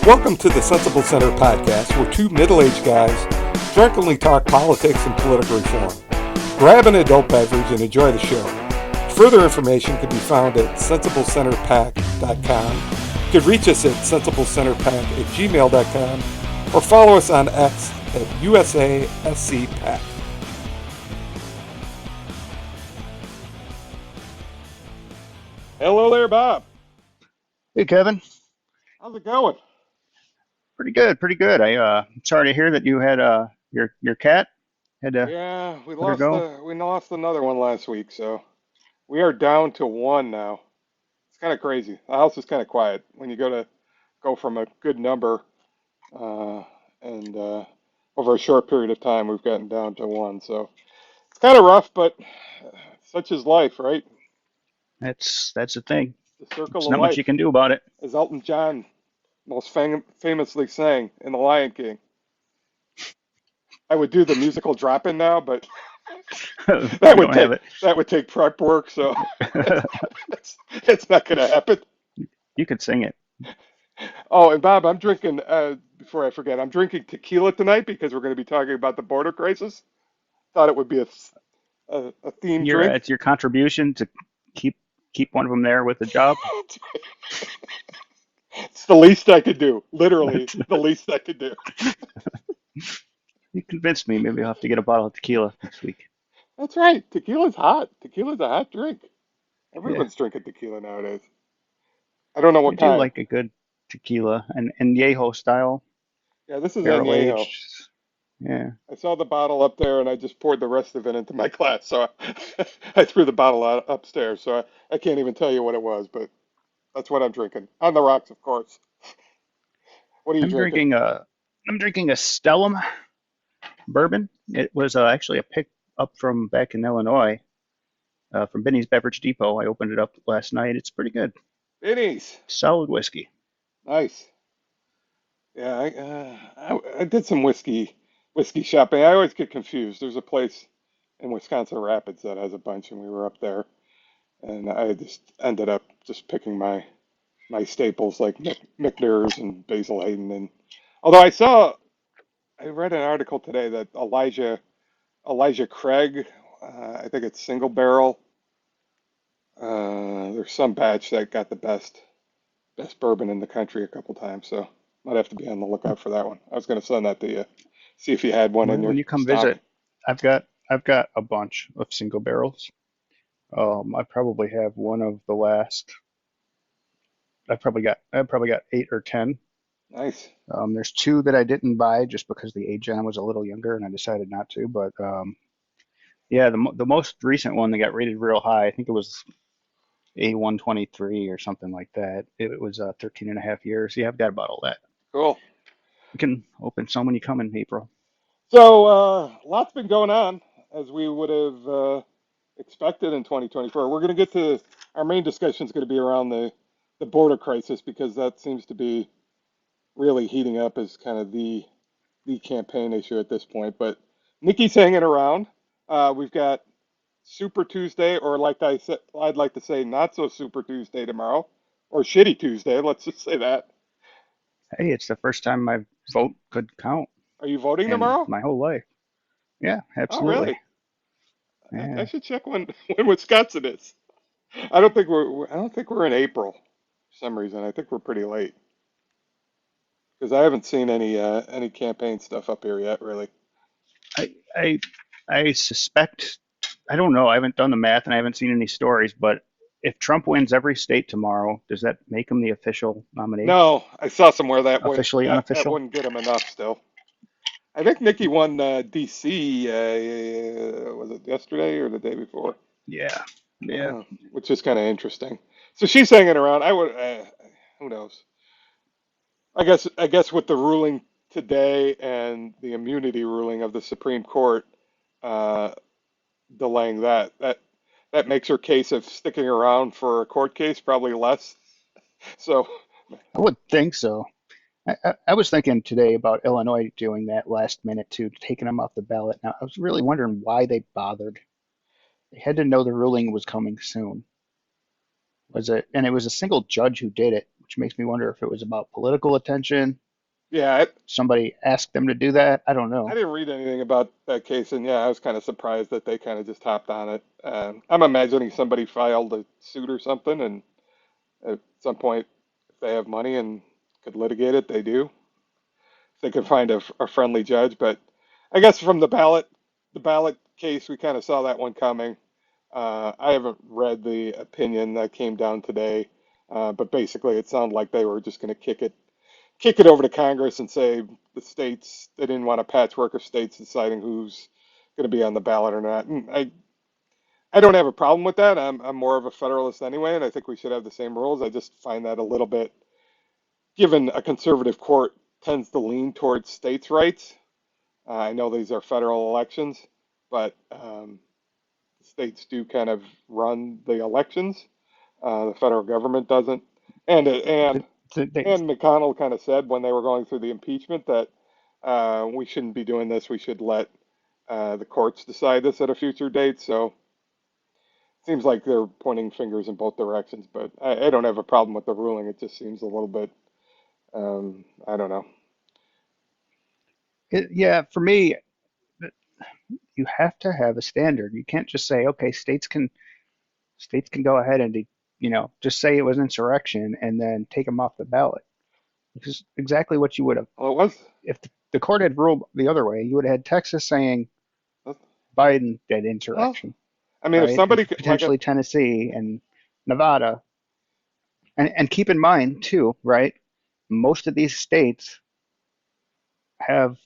Welcome to the Sensible Center podcast, where two middle-aged guys drunkenly talk politics and political reform. Grab an adult beverage and enjoy the show. Further information can be found at sensiblecenterpack.com. You can reach us at sensiblecenterpack@gmail.com or follow us on X at USASCPack. Hello there, Bob. Hey, Kevin. How's it going? Pretty good, pretty good. Sorry to hear that you had your cat had to Yeah, let her go. we lost another one last week, so we are down to one now. It's kind of crazy. The house is kind of quiet when you go from a good number, uh, and over a short period of time, we've gotten down to one. So it's kind of rough, but such is life, right? That's the thing. The circle There's of not much you life, can do about it. as Elton John most famously sang in The Lion King. I would do the musical drop in now, but We don't have it. that would take prep work, so it's not going to happen. You could sing it. Oh, and Bob, I'm drinking. Before I forget, I'm drinking tequila tonight because we're going to be talking about the border crisis. Thought it would be a themed Your drink. it's your contribution to keep keep one of them there with the job. It's the least I could do. Literally, the least I could do. You convinced me. Maybe I'll have to get a bottle of tequila next week. That's right. Tequila's hot. Tequila's a hot drink. Yeah, Everyone's drinking tequila nowadays. I don't know I what do kind. like a good tequila and Yeho style, Yeah, this is barrel añejo. aged. Yeah, I saw the bottle up there, and I just poured the rest of it into my glass. So I threw the bottle out upstairs. So I can't even tell you what it was, but that's what I'm drinking. On the rocks, of course. What are you I'm drinking? drinking a I'm drinking a Stellum bourbon. It was actually a pick up from back in Illinois, from Benny's Beverage Depot. I opened it up last night. It's pretty good. Benny's. Solid whiskey. Nice. Yeah, I did some whiskey shopping. I always get confused. There's a place in Wisconsin Rapids that has a bunch, and we were up there, and I just ended up just picking my staples like Michner's and Basil Hayden. And although I read an article today that Elijah Craig, I think it's single barrel. There's some batch that got the best bourbon in the country a couple times, so might have to be on the lookout for that one. I was going to send that to you, see if you had one in Well, your when you come stock. visit, I've got a bunch of single barrels. I probably have one of the last. I probably got 8 or 10. Nice. There's two that I didn't buy just because the age on was a little younger, and I decided not to. But yeah, the most recent one that got rated real high, I think it was A123 or something like that. It was 13 and a half years. Yeah, I've got about all that. Cool. We can open some when you come in April. So, lots been going on as we would have expected in 2024. We're going to get to our main discussion is going to be around the border crisis because that seems to be really heating up as kind of the campaign issue at this point. But Nikki's hanging around. We've got Super Tuesday, or like I said, I'd like to say not so Super Tuesday tomorrow, or Shitty Tuesday. Let's just say that. Hey, it's the first time my vote could count Are you voting in tomorrow? my whole life. Yeah, Oh, absolutely. really? I Yeah. should check when Wisconsin is. I don't think we're in April for some reason. I think we're pretty late because I haven't seen any campaign stuff up here yet, really. I I I suspect I don't know. I haven't done the math and I haven't seen any stories, but if Trump wins every state tomorrow, does that make him the official nominee? No, I saw somewhere that would Officially that unofficial? wouldn't get him enough still. I think Nikki won DC. Was it yesterday or the day before? Yeah. Yeah. Uh, which is kind of interesting. So she's hanging around. Who knows? I guess with the ruling today and the immunity ruling of the Supreme Court uh, delaying that makes her case of sticking around for a court case probably less. So I would think so. I was thinking today about Illinois doing that last minute too, taking them off the ballot. Now, I was really wondering why they bothered. They had to know the ruling was coming soon. Was it? And it was a single judge who did it. which makes me wonder if it was about political attention. Yeah, Somebody asked them to do that. I don't I know. didn't read anything about that case, and yeah, I was kind of surprised that they kind of just hopped on it. I'm imagining somebody filed a suit or something, and at some point, if they have money and could litigate it, they do. If they can find a friendly judge. But I guess from the ballot case, we kind of saw that one coming. I haven't read the opinion that came down today, but basically, it sounded like they were just going to kick it over to Congress and say the states they didn't want a patchwork of states deciding who's going to be on the ballot or not. And I don't have a problem with that. I'm more of a federalist anyway, and I think we should have the same rules. I just find that a little bit, given a conservative court tends to lean towards states' rights. I know these are federal elections, but states do kind of run the elections. The federal government doesn't. And Th- they, and McConnell kind of said when they were going through the impeachment that we shouldn't be doing this. We should let the courts decide this at a future date. So it seems like they're pointing fingers in both directions. But I don't have a problem with the ruling. It just seems a little bit, I don't know. yeah, for me, you have to have a standard. You can't just say, okay, states can go ahead and just say it was insurrection and then take them off the ballot. Because exactly what you would have Well, it was. if the court had ruled the other way. You would have had Texas saying Biden did Well, insurrection, I mean, if right? And somebody like a potentially Tennessee and Nevada. And keep in mind too, right? Most of these states have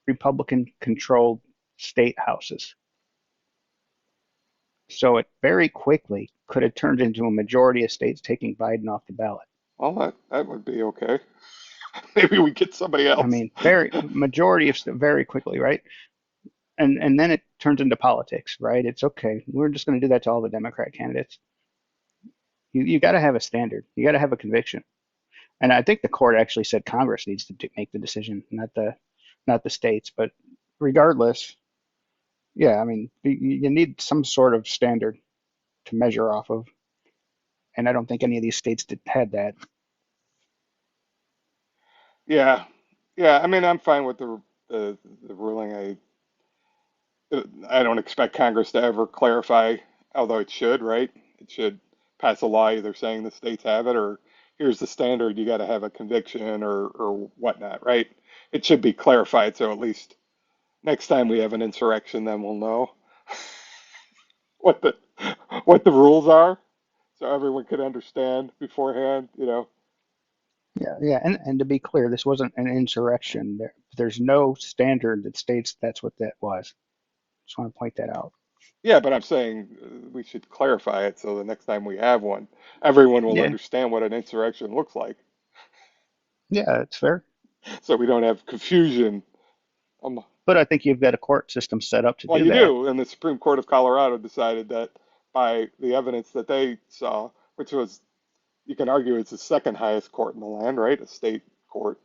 Republican controlled state houses. So it very quickly could have turned into a majority of states taking Biden off the ballot. well, that would be okay. Maybe we get somebody I else. mean, very majority of very quickly, right? And then it turns into politics, right? It's okay. We're just going to do that to all the Democrat candidates. You got to have a standard. You got to have a conviction. And I think the court actually said Congress needs to make the decision, not the states. But regardless, yeah, I mean, you need some sort of standard to measure off of, and I don't think any of these states had that. Yeah, yeah. I mean, I'm fine with the ruling. I don't expect Congress to ever clarify, although it should, right? It should pass a law either saying the states have it or here's the standard, you got to have a conviction or whatnot, right? It should be clarified so at least next time we have an insurrection, then we'll know what the rules are, so everyone could understand beforehand. Yeah, yeah, and to be clear, this wasn't an insurrection. There's no standard that states that's what that was. Just want to point that out. Yeah, but I'm saying we should clarify it so the next time we have one, everyone will Yeah, understand what an insurrection looks like, yeah, it's fair. so we don't have confusion. Um, But I think you've got a court system set up to well, do you that. do, and the Supreme Court of Colorado decided that by the evidence that they saw, which was, you can argue it's the second highest court in the land, right? A state court.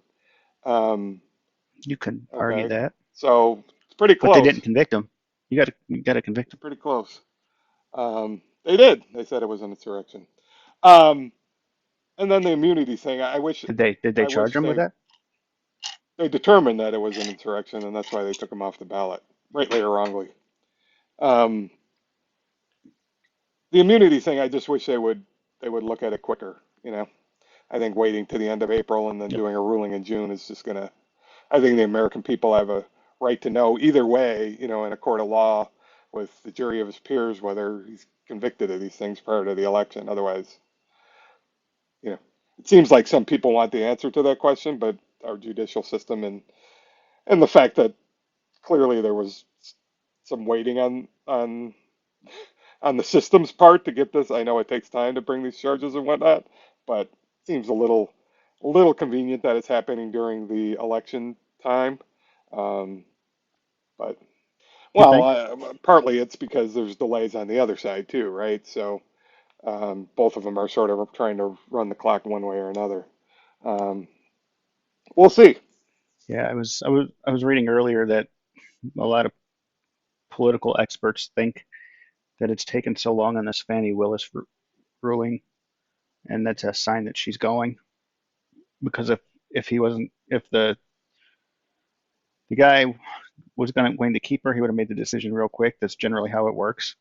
Um, You can argue okay, that, so it's pretty but they close. didn't convict him. You got to convict him. Pretty close. They did. They said it was an insurrection. Um, and then the immunity thing. Did they I charge wish him with that? they determined that it was an insurrection, and that's why they took him off the ballot, rightly or wrongly. Um, the immunity thing. I just wish they would look at it quicker. I think waiting to the end of April and then Yep. doing a ruling in June is just gonna. I think the American people have a right to know either way. In a court of law with the jury of his peers whether he's convicted of these things prior to the election. Otherwise, you know, it seems like some people want the answer to that question, but our judicial system and the fact that clearly there was some waiting on the system's part to get this. I know it takes time to bring these charges and whatnot, but it seems a little convenient that it's happening during the election time. Um, but You well, think? partly it's because there's delays on the other side too, right? So both of them are sort of trying to run the clock one way or another. Um, we'll see. Yeah, I was reading earlier that a lot of political experts think that it's taken so long on this Fannie Willis ruling, and that's a sign that she's going. because if he wasn't if the guy was going to keep her, he would have made the decision real quick. That's generally how it works,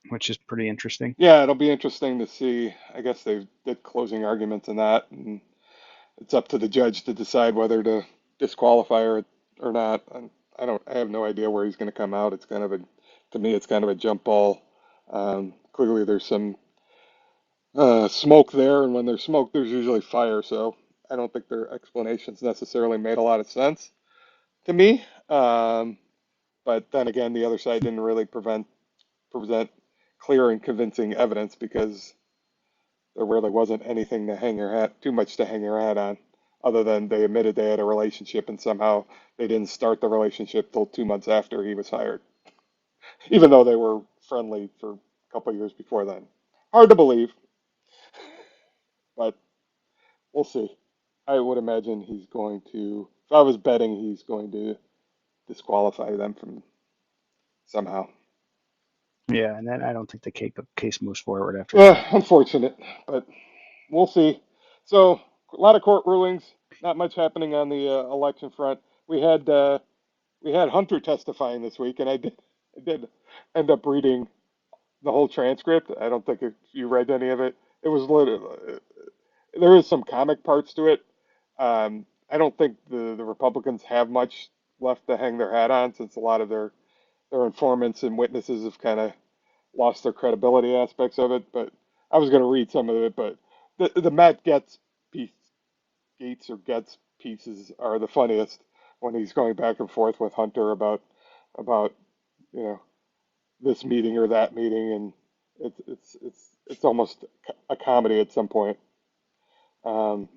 which is pretty interesting. Yeah, it'll be interesting to see. I guess they did closing arguments in that, and it's up to the judge to decide whether to disqualify her or not. And I have no idea where he's going to come out. It's kind of a, to me, it's kind of a jump ball. Clearly, there's some smoke there, and when there's smoke, there's usually fire. So I don't think their explanations necessarily made a lot of sense to me. But then again, the other side didn't really present clear and convincing evidence because there really wasn't anything to hang her hat, too much to hang her hat on, other than they admitted they had a relationship and somehow they didn't start the relationship till 2 months after he was hired, even though they were friendly for a couple of years before then. Hard to believe, but we'll see. I would imagine he's going to, if I was betting, he's going to disqualify them from somehow. Yeah, and then I don't think the case moves forward after that. Unfortunate, but we'll see. So a lot of court rulings, not much happening on the election front. We had uh, we had Hunter testifying this week, and I did end up reading the whole transcript. I don't think if you read any of it. It was literally, there is some comic parts to it. I don't think the Republicans have much left to hang their hat on since a lot of their informants and witnesses have kind of lost their credibility aspects of it. But I was going to read some of it, but the Matt piece, Gates or Getz pieces are the funniest when he's going back and forth with Hunter about you know this meeting or that meeting, and it's almost a comedy at some point. Um,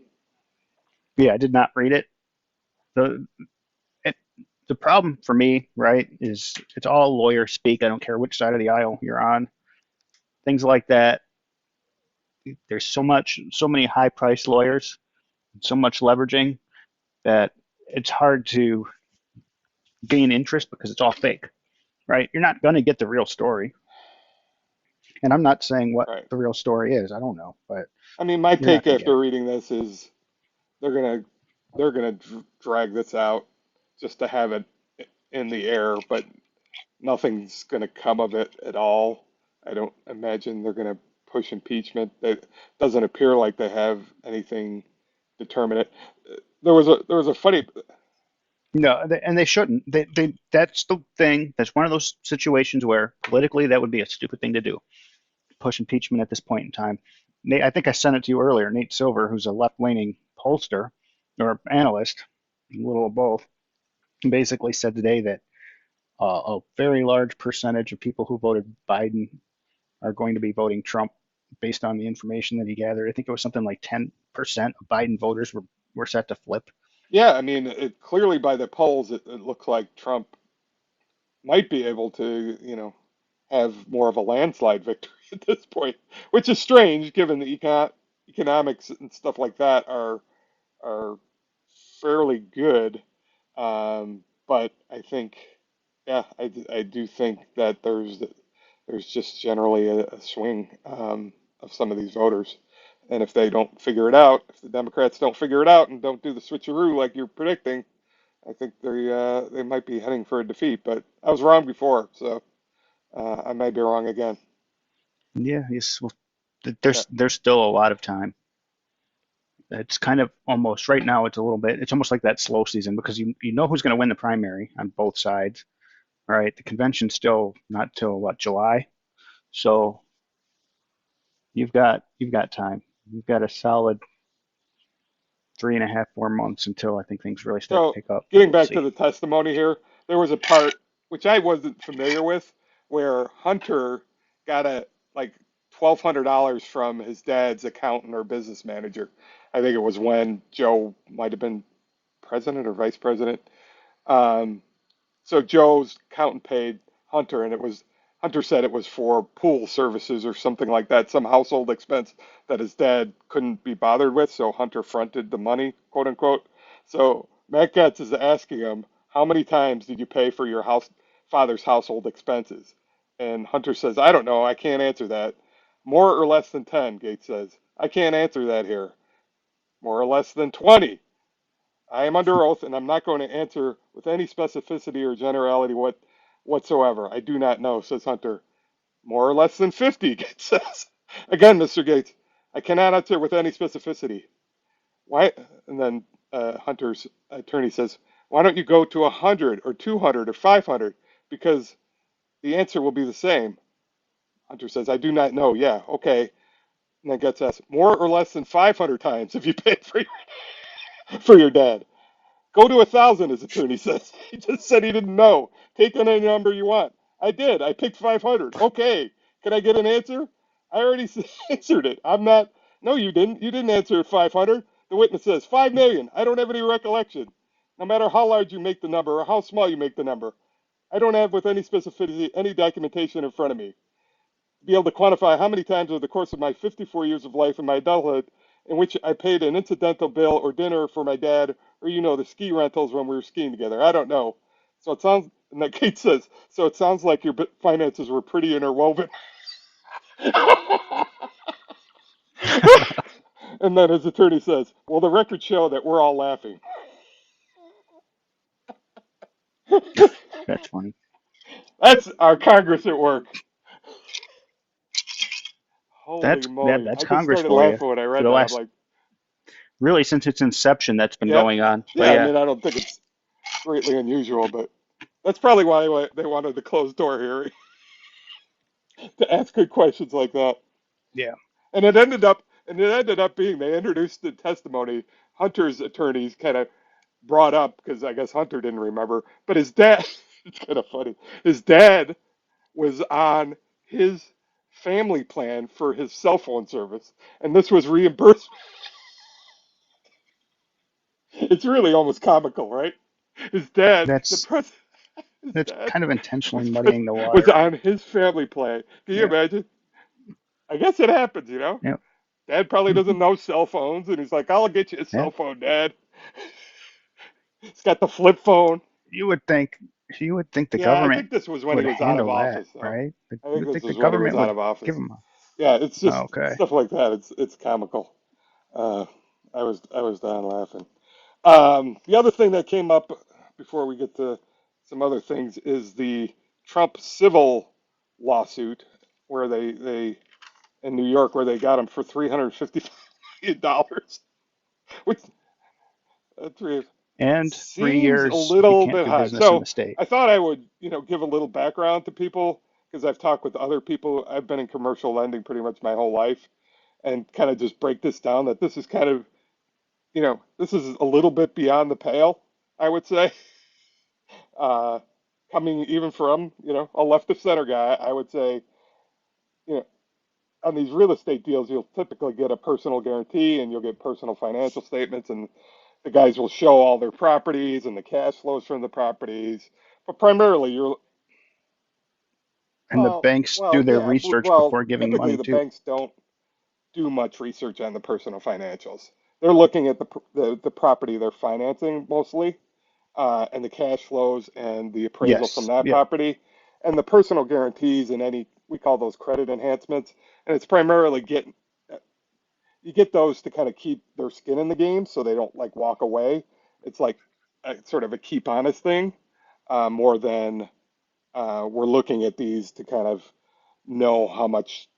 Yeah, I did not read it. the it, the problem for me, right, is it's all lawyer speak. I don't care which side of the aisle you're on. Things like that. There's so many high priced lawyers, so much leveraging that it's hard to gain interest because it's all fake, right? You're not going to get the real story. And I'm not saying what right. the real story is. I don't know, but I mean, my you're not take going to get after it. reading this is they're gonna they're gonna drag this out just to have it in the air, but nothing's going to come of it at all. I don't imagine they're going to push impeachment. It doesn't appear like they have anything determinate. There was a funny. No, and they shouldn't. That's the thing. That's one of those situations where politically that would be a stupid thing to do. Push impeachment at this point in time. Nate, I think I sent it to you earlier. Nate Silver, who's a left-leaning pollster or analyst, a little of both, basically said today that a very large percentage of people who voted Biden are going to be voting Trump based on the information that he gathered. I think it was something like 10% of Biden voters were set to flip. Yeah, I mean, clearly by the polls, it looks like Trump might be able to, have more of a landslide victory at this point, which is strange given the economics and stuff like that are fairly good. But I think, yeah, I do think that there's just generally a swing of some of these voters. And if they don't figure it out, if the Democrats don't figure it out and don't do the switcheroo like you're predicting, I think they might be heading for a defeat. But I was wrong before, so I may be wrong again. Yeah, yes. Well, Yeah, there's still a lot of time. It's kind of almost right now. It's a little bit. It's almost like that slow season because you know who's going to win the primary on both sides. All right, the convention's still not till what, July, so you've got time. You've got a solid 3.5, 4 months until I think things really start to so pick up. getting We'll back to see. the testimony here, there was a part which I wasn't familiar with where Hunter got a like $1,200 from his dad's accountant or business manager. I think it was when Joe might have been president or vice president. Um, So Joe's accountant paid Hunter, and it was Hunter said it was for pool services or something like that, some household expense that his dad couldn't be bothered with. So Hunter fronted the money, quote unquote. So Matt Getz is asking him, "How many times did you pay for your father's household expenses?" And Hunter says, "I don't know. I can't answer that." More or less than 10, Gates says. "I can't answer that here." More or less than 20. I am under oath and I'm not going to answer with any specificity or generality whatsoever. I do not know, says Hunter. More or less than 50, Gates says. Again, Mr. Gates, I cannot answer with any specificity. Why? And then Hunter's attorney says, why don't you go to 100 or 200 or 500? Because the answer will be the same. Hunter says, I do not know. Yeah, okay. And then Gates asks, more or less than 500 times have you paid for your dad? Go to 1,000, his attorney says. He just said he didn't know. Take any number you want. I did. I picked 500. Okay. Can I get an answer? I already answered it. I'm not. No, you didn't. You didn't answer 500. The witness says 5 million. I don't have any recollection. No matter how large you make the number or how small you make the number, I don't have with any specificity any documentation in front of me to be able to quantify how many times over the course of my 54 years of life and my adulthood in which I paid an incidental bill or dinner for my dad, or the ski rentals when we were skiing together. I don't know. So it sounds, and that Kate says, so it sounds like your finances were pretty interwoven. And then his attorney says, well, the records show that we're all laughing. That's funny. That's our Congress at work. Holy moly. That's I just Congress started for you. laughing when I For read the that. I'm last, like, really, since its inception, that's been yep. going on. But Yeah, I yeah, mean, I don't think it's greatly unusual, but that's probably why they wanted the closed door hearing to ask good questions like that. yeah. And it ended up being they introduced the testimony. Hunter's attorneys kind of brought up because I guess Hunter didn't remember, but his dad. It's kind of funny. His dad was on his family plan for his cell phone service, and this was reimbursed. It's really almost comical, right? His dad, the That's president, his that's dad kind of intentionally was muddying the was water, right? on his family plan. Can you Yeah, imagine? I guess it happens. yeah. Dad probably Hmm. doesn't know cell phones, and he's like, "I'll get you a Yeah. cell phone, Dad." He's got the flip phone. You would think you would think the Yeah, I government think this was when he would was out of handle that, office, though. right? I You think would this think the was when he was government out would of give office. them a. Yeah, it's Oh, just okay. stuff like that. It's comical. Uh, I was down laughing. The other thing that came up before we get to some other things is the Trump civil lawsuit, where they in New York where they got him for $350 million, which three And three seems a years you little can't bit do high. business in the So state. I thought I would, give a little background to people because I've talked with other people. I've been in commercial lending pretty much my whole life, and kind of just break this down that this is kind of, this is a little bit beyond the pale, I would say. Uh, Coming even from, a left of center guy, I would say, you know, on these real estate deals, you'll typically get a personal guarantee and you'll get personal financial statements, and the guys will show all their properties and the cash flows from the properties. But primarily, And the banks do their yeah, research well, before giving typically money the too. banks don't do much research on the personal financials. They're looking at the property they're financing mostly, and the cash flows and the appraisal from Yes. that Yep. property, and the personal guarantees and any we call those credit enhancements. And it's primarily you get those to kind of keep their skin in the game so they don't like walk away. It's like sort of a keep honest thing, more than we're looking at these to kind of know how much.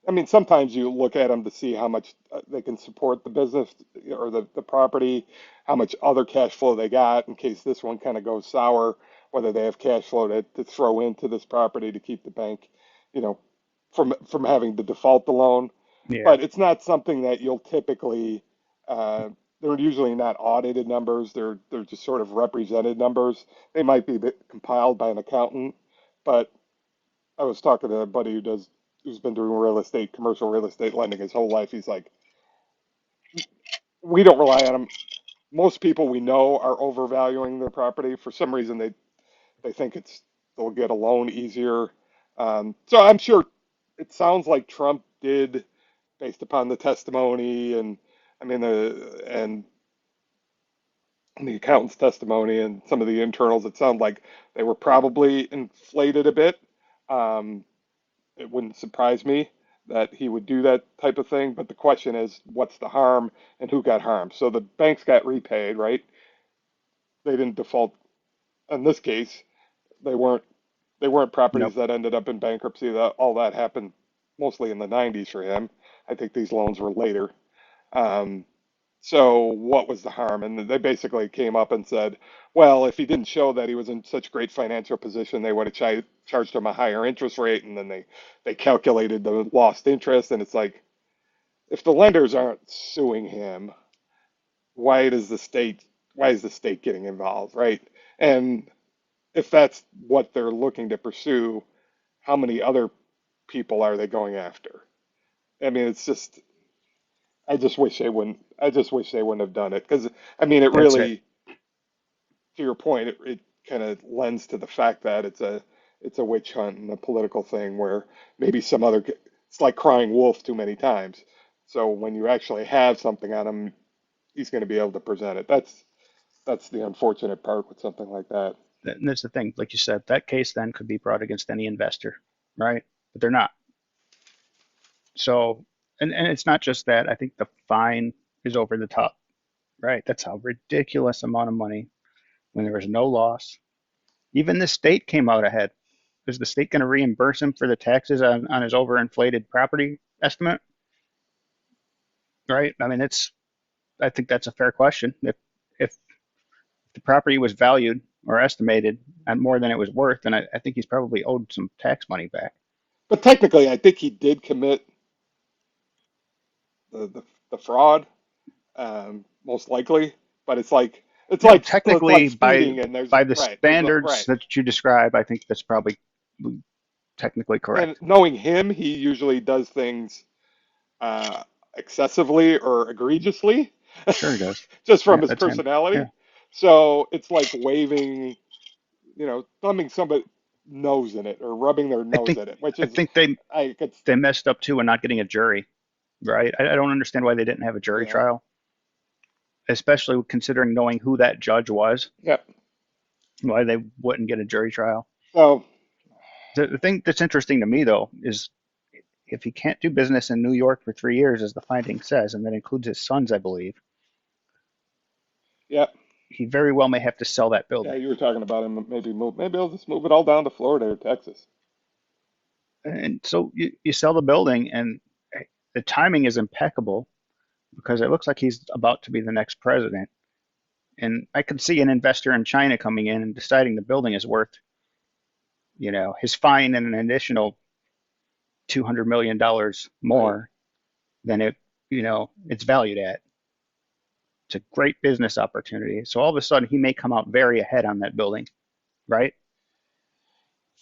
I mean, sometimes you look at them to see how much they can support the business or the property, how much other cash flow they got in case this one kind of goes sour, whether they have cash flow to throw into this property to keep the bank, you know, from having to default the loan. Yeah. But it's not something that you'll typically, they're usually not audited numbers. They're just sort of represented numbers. They might be compiled by an accountant, but I was talking to a buddy who's been doing real estate, commercial real estate lending his whole life. He's like, we don't rely on them. Most people we know are overvaluing their property. For some reason, they think they'll get a loan easier. So I'm sure it sounds like Trump did, based upon the testimony and I mean the accountant's testimony and some of the internals. It sounded like they were probably inflated a bit. Um, it wouldn't surprise me. that he would do that type of thing. But the question is, what's the harm and who got harmed? So the banks got repaid, right? They didn't default in this case. They weren't they weren't properties Nope. that ended up in bankruptcy. That all that happened mostly in the 90s for him. I think these loans were later. Um, so what was the harm? And they basically came up and said, well, if he didn't show that he was in such great financial position, they would have charged him a higher interest rate, and then they calculated the lost interest. And it's like, if the lenders aren't suing him, why does the state why is the state getting involved, right? And if that's what they're looking to pursue, how many other people are they going after? I mean, it's just I just wish they wouldn't have done it because I mean, it That's it. really, to your point, it kind of lends to the fact that it's a witch hunt and a political thing where maybe some other it's like crying wolf too many times. So when you actually have something on him, he's going to be able to present it. That's the unfortunate part with something like that. And that's the thing. Like you said, that case then could be brought against any investor, right? But they're not. So, and it's not just that. I think the fine is over the top, right? That's a ridiculous amount of money when there was no loss. Even the state came out ahead. Is the state going to reimburse him for the taxes on his overinflated property estimate? Right? I mean, I think that's a fair question. If the property was valued or estimated at more than it was worth, then I think he's probably owed some tax money back. But technically, I think he did commit the fraud, most likely. But it's like Technically, speeding, and there's by the right there's no standards right. that you describe, I think that's probably technically And correct. knowing him, he usually does things uh, excessively or egregiously, Sure, he does. just from Yeah, his that's him. Yeah, personality. So it's like waving, thumbing somebody's nose in it or rubbing their I nose think in it, which I is, think they I could, they messed up too in not getting a jury, right? I don't understand why they didn't have a jury yeah, trial, especially considering knowing who that judge was. yeah. Why they wouldn't get a jury trial. So The thing that's interesting to me though is if he can't do business in New York for 3 years, as the finding says, and that includes his sons, I believe, yeah, he very well may have to sell that yeah. building. You were talking about him maybe move. Maybe I'll just move it all down to Florida or Texas. And so you sell the building, and the timing is impeccable because it looks like he's about to be the next president. And I could see an investor in China coming in and deciding the building is worth, his fine and an additional $200 million Right. more than it's valued at. It's a great business opportunity. So all of a sudden, he may come out very ahead on that building, right?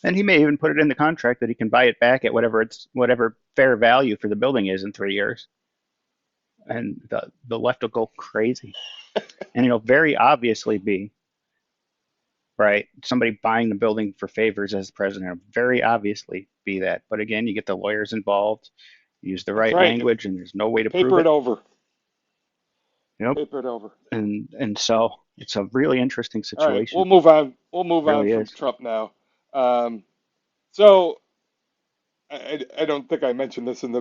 And he may even put it in the contract that he can buy it back at whatever fair value for the building is in 3 years, and the left will go crazy. And it'll very obviously be right somebody buying the building for favors as the president. It'll very obviously be that. But again, you get the lawyers involved, use the That's right right. language, and there's no way to prove Paper it it. over. Nope. Paper it over. And so it's a really interesting All right. situation. We'll move It on really from is. Trump now. Um, so I don't think I mentioned this in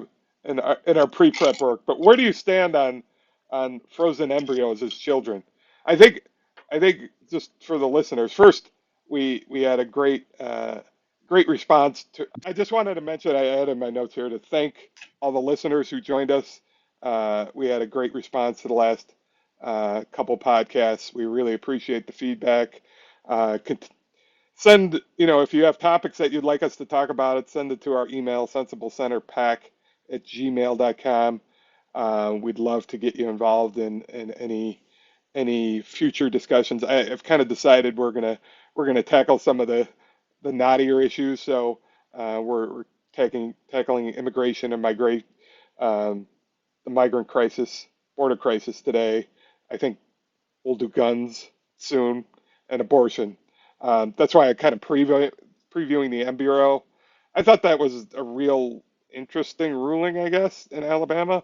our pre-prep work, but where do you stand on frozen embryos as children? I think I think just for the listeners, first we had a great response to. I just wanted to mention I added my notes here to thank all the listeners who joined us. We had a great response to the last couple podcasts. We really appreciate the feedback. Send, if you have topics that you'd like us to talk about, send it to our email, sensiblecenterpack@gmail.com. We'd love to get you involved in any future discussions. I've kind of decided we're gonna tackle some of the knottier issues. So we're tackling immigration and um, the migrant crisis, border crisis today. I think we'll do guns soon and abortion. That's why I kind of previewing the M Bureau. I thought that was a real interesting ruling, I guess, in Alabama.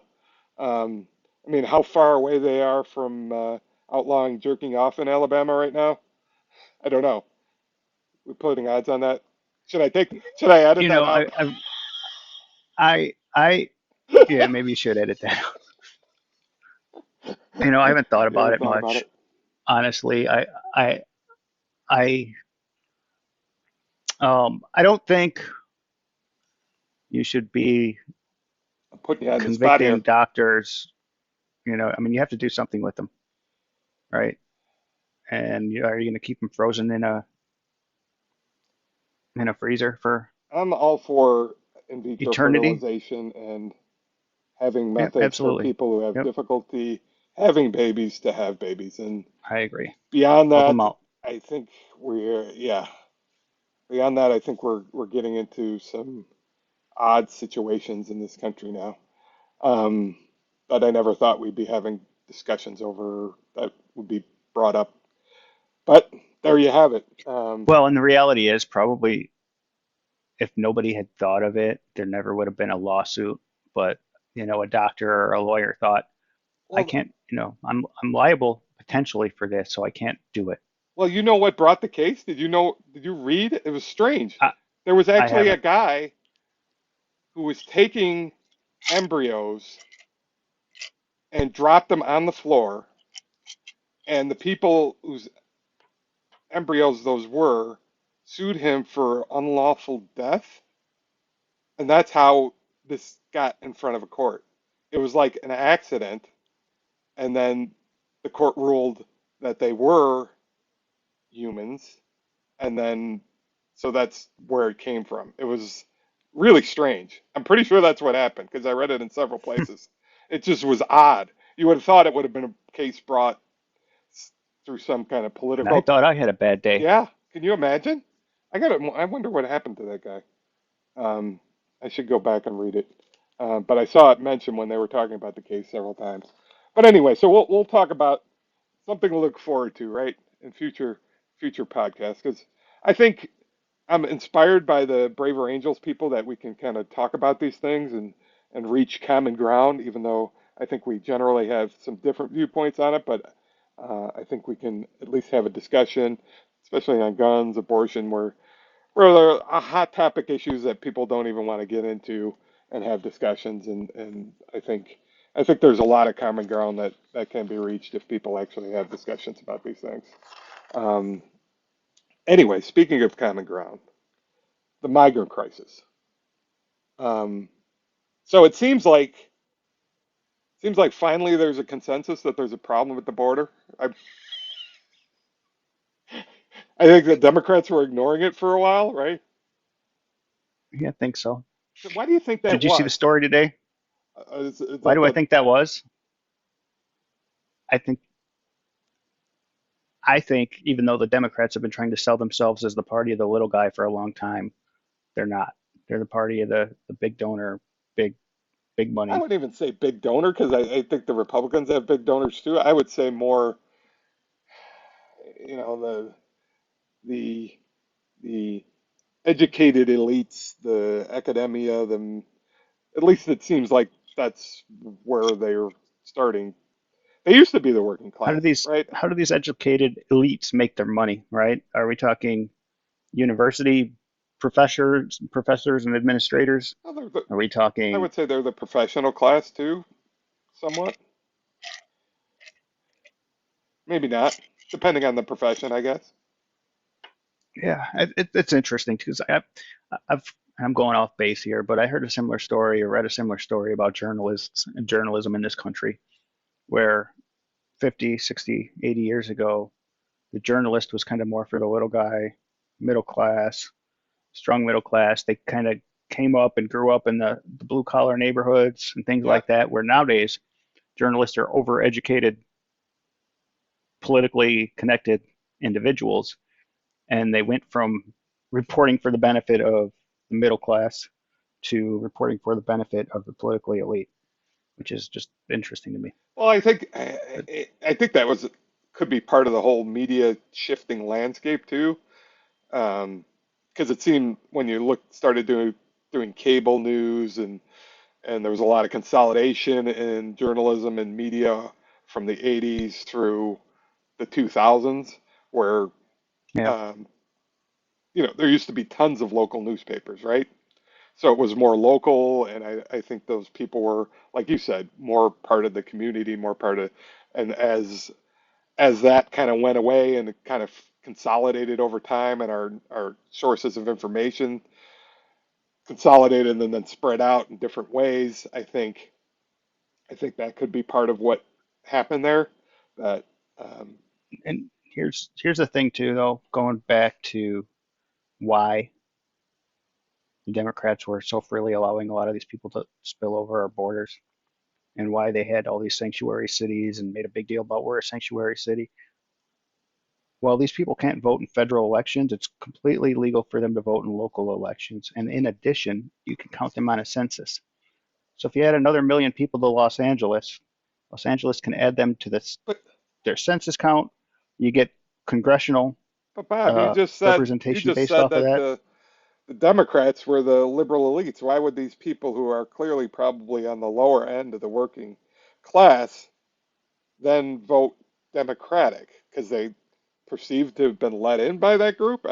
Um, I mean, how far away they are from outlawing jerking off in Alabama right now? I don't know. We're putting odds on that. Should I edit You that know, out? I I yeah, maybe you should edit that. I haven't thought You about haven't it thought about much. it? Honestly, I I I don't think you should be I'm putting you on the spot convicting here. doctors. I mean, you have to do something with them, right? And are you going to keep them frozen in a freezer for I'm all for in vitro eternity? fertilization and having Yep, methods for absolutely. people who have Yep, difficulty having babies to have babies. And I agree. beyond Help them that, out. I think yeah, beyond that, I think we're getting into some odd situations in this country now. Um, that I never thought we'd be having discussions over that would be brought up. But there you have it. Well, and the reality is probably if nobody had thought of it, there never would have been a lawsuit. But a doctor or a lawyer thought, I Well, can't, I'm liable potentially for this, so I can't do it. well, you know what brought the case? Did you know? Did you read? It was strange. I, There was I actually a haven't. guy who was taking embryos and dropped them on the floor, and the people whose embryos those were sued him for unlawful death, and that's how this got in front of a court. It was like an accident, and then the court ruled that they were humans, and then so that's where it came from. It was really strange. I'm pretty sure that's what happened because I read it in several places. It just was odd. You would have thought it would have been a case brought through some kind of And I political. thought I had a bad day. Yeah, can you imagine? I wonder what happened to that guy. Um, I should go back and read it. But I saw it mentioned when they were talking about the case several times. But anyway, so we'll talk about something to look forward to, right, in future podcasts because I think I'm inspired by the Braver Angels people that we can kind of talk about these things and reach common ground, even though I think we generally have some different viewpoints on it. But I think we can at least have a discussion, especially on guns, abortion, where there are hot topic issues that people don't even want to get into and have discussions. And I think there's a lot of common ground that can be reached if people actually have discussions about these things. Um, anyway, speaking of common ground, the migrant crisis. Um, so it seems like finally there's a consensus that there's a problem at the border. I think the Democrats were ignoring it for a while, right? Yeah, I think so. So why do you think that Did you see the was? story today? Is Why that do I the think that was? I think I think even though the Democrats have been trying to sell themselves as the party of the little guy for a long time, they're not. They're the party of the big donor, big big I money. wouldn't even say big donor because I think the Republicans have big donors too. I would say more, the the educated elites, the academia, the at least it seems like that's where they're starting. They used to be the working How do class, these right? how do these educated elites make their money, right? Are we talking university professors and administrators? Well, Are we I talking would say they're the professional class too, somewhat. Maybe not, depending on the profession, I guess. yeah, it's interesting because I've I'm going off base here, but I heard a similar story or read a similar story about journalists and journalism in this country where 50, 60, 80 years ago, the journalist was kind of more for the little guy, middle class, strong middle class. They kind of came up and grew up in the blue collar neighborhoods and things Yeah, like that, where nowadays journalists are overeducated, politically connected individuals, and they went from reporting for the benefit of the middle class to reporting for the benefit of the politically elite, which is just interesting to me. well, I think But I think that was could be part of the whole media shifting landscape too, because it seemed when you started doing cable news and there was a lot of consolidation in journalism and media from the 80s through the 2000s, where yeah, um, there used to be tons of local newspapers, right? So it was more local, and I think those people were, like you said, more part of the community, more part of, and as that kind of went away and it kind of consolidated over time, and our sources of information consolidated and then spread out in different ways, I think that could be part of what happened there. That um, And here's the thing too, though, going back to why the Democrats were so freely allowing a lot of these people to spill over our borders and why they had all these sanctuary cities and made a big deal about we're a sanctuary city. Well, these people can't vote in federal elections. It's completely legal for them to vote in local elections. And in addition, you can count them on a census. So if you add another million people to Los Angeles can add them to but their census count. You get congressional but Bob, you representation just based said off of that that. the Democrats were the liberal elites. Why would these people who are clearly probably on the lower end of the working class then vote Democratic? Because they perceived to have been let in by that group?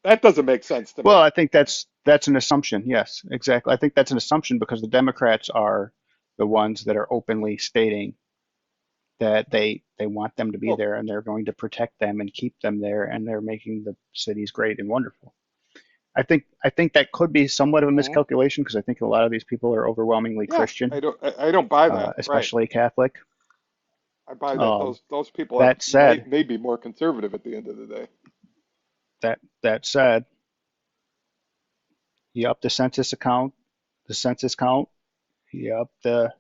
That doesn't make sense to Well, me. I think that's an assumption. Yes, exactly. I think that's an assumption because the Democrats are the ones that are openly stating that they want them to be Well, there and they're going to protect them and keep them there and they're making the cities great and wonderful. I think that could be somewhat of a mhm. miscalculation because I think a lot of these people are overwhelmingly Yeah, Christian, I don't buy that. Right. especially Catholic. I buy that Um, those people are that said, may be more conservative at the end of the day. that said, you up the census count, you up the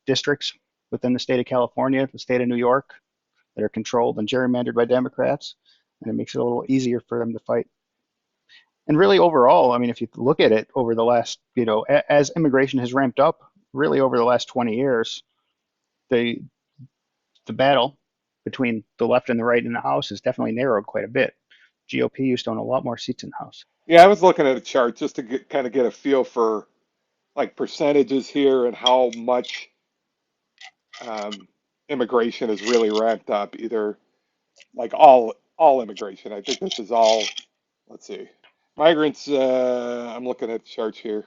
districts within the state of California, the state of New York that are controlled and gerrymandered by Democrats, and it makes it a little easier for them to fight. And really, overall, I mean, if you look at it over the last, as immigration has ramped up, really over the last 20 years, the the battle between the left and the right in the House has definitely narrowed quite a bit. GOP used to own a lot more seats in the House. Yeah, I was looking at a chart just to kind of get a feel for like percentages here and how much um, immigration is really ramped up. Either like all immigration. I think this is all. Let's see, migrants. I'm looking at charts here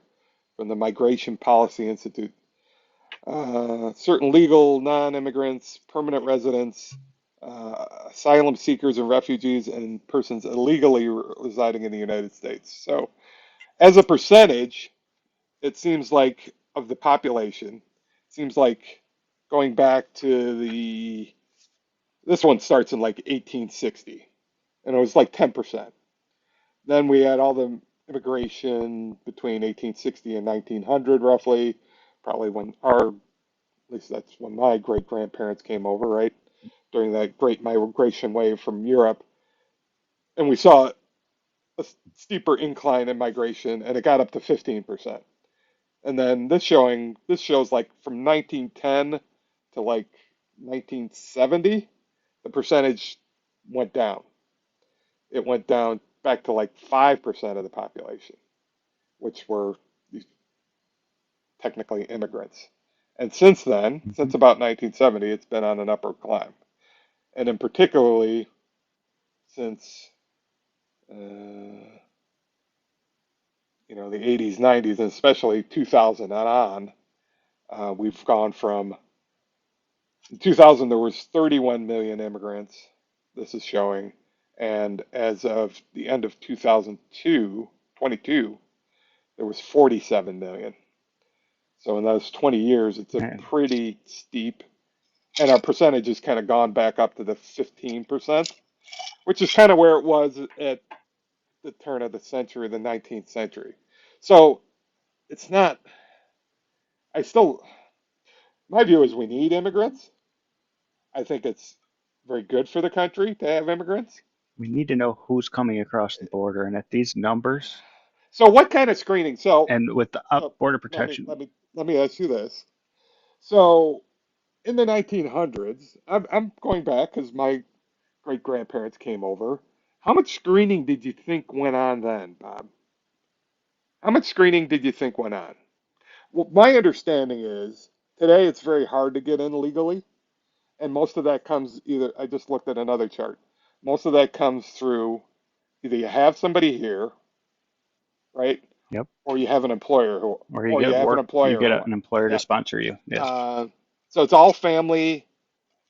from the Migration Policy Institute. Certain legal non-immigrants, permanent residents, asylum seekers and refugees, and persons illegally residing in the United States. So, as a percentage, it seems like of the population, it seems like going back to this one starts in like 1860, and it was like 10%. Then we had all the immigration between 1860 and 1900, roughly, probably when at least that's when my great grandparents came over, right? During that great migration wave from Europe. And we saw a steeper incline in migration, and it got up to 15%. And then this shows like from 1910 to like 1970, the percentage went down. It went down back to like 5% of the population, which were technically immigrants. And since then, Mm-hmm. since about 1970, it's been on an upward climb. And in particularly since the 80s, 90s, and especially 2000 and on, we've gone from in 2000 there was 31 million immigrants. This is showing, and as of the end of 2002, 22, there was 47 million. So in those 20 years, it's a And pretty steep, and our percentage has kind of gone back up to the 15%, which is kind of where it was at the turn of the century, the 19th century. So it's not, I still, my view is we need immigrants. I think it's very good for the country to have immigrants. we need to know who's coming across the border, and at these numbers, So what kind of screening? and with the So border let me protection, let me let me ask you this. So in the 1900s, I'm going back because my great grandparents came over. How much screening did you think went on then, Bob? How much screening did you think went on? Well, my understanding is today it's very hard to get in legally, and most of that comes either, I just looked at another chart. Most of that comes through either you have somebody here right? Yep. Or you have an employer Or you or you get have an work, you employer get who, an employer to yeah. sponsor you. Yes. Uh, so it's all family,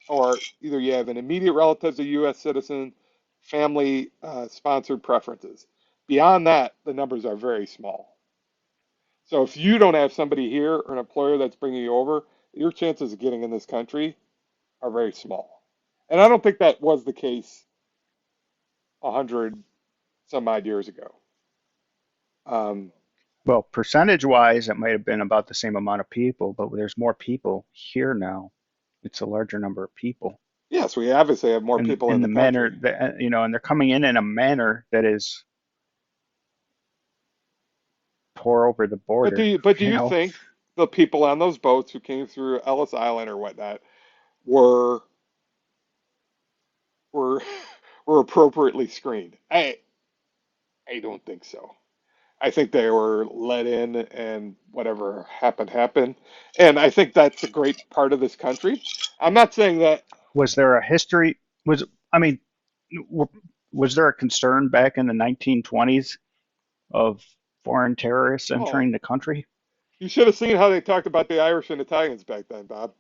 or either you have an immediate relative, a U.S. citizen, family sponsored preferences. Beyond that, the numbers are very small. So if you don't have somebody here or an employer that's bringing you over, your chances of getting in this country are very small. And I don't think that was the case 100 some odd years ago. Um, Well, percentage wise, it might have been about the same amount of people, but there's more people here now. It's a larger number of people. yes, we obviously have more And people in in the the manner country. that, and they're coming in a manner that is pour over the border, But do you you know. think the people on those boats who came through Ellis Island or whatnot were were were appropriately screened? I don't think so. I think they were let in and whatever happened happened. And I think that's a great part of this country. I'm not saying that, Was there a history? I mean, w- was there a concern back in the 1920s of foreign terrorists oh, entering the country? you should have seen how they talked about the Irish and Italians back then, Bob.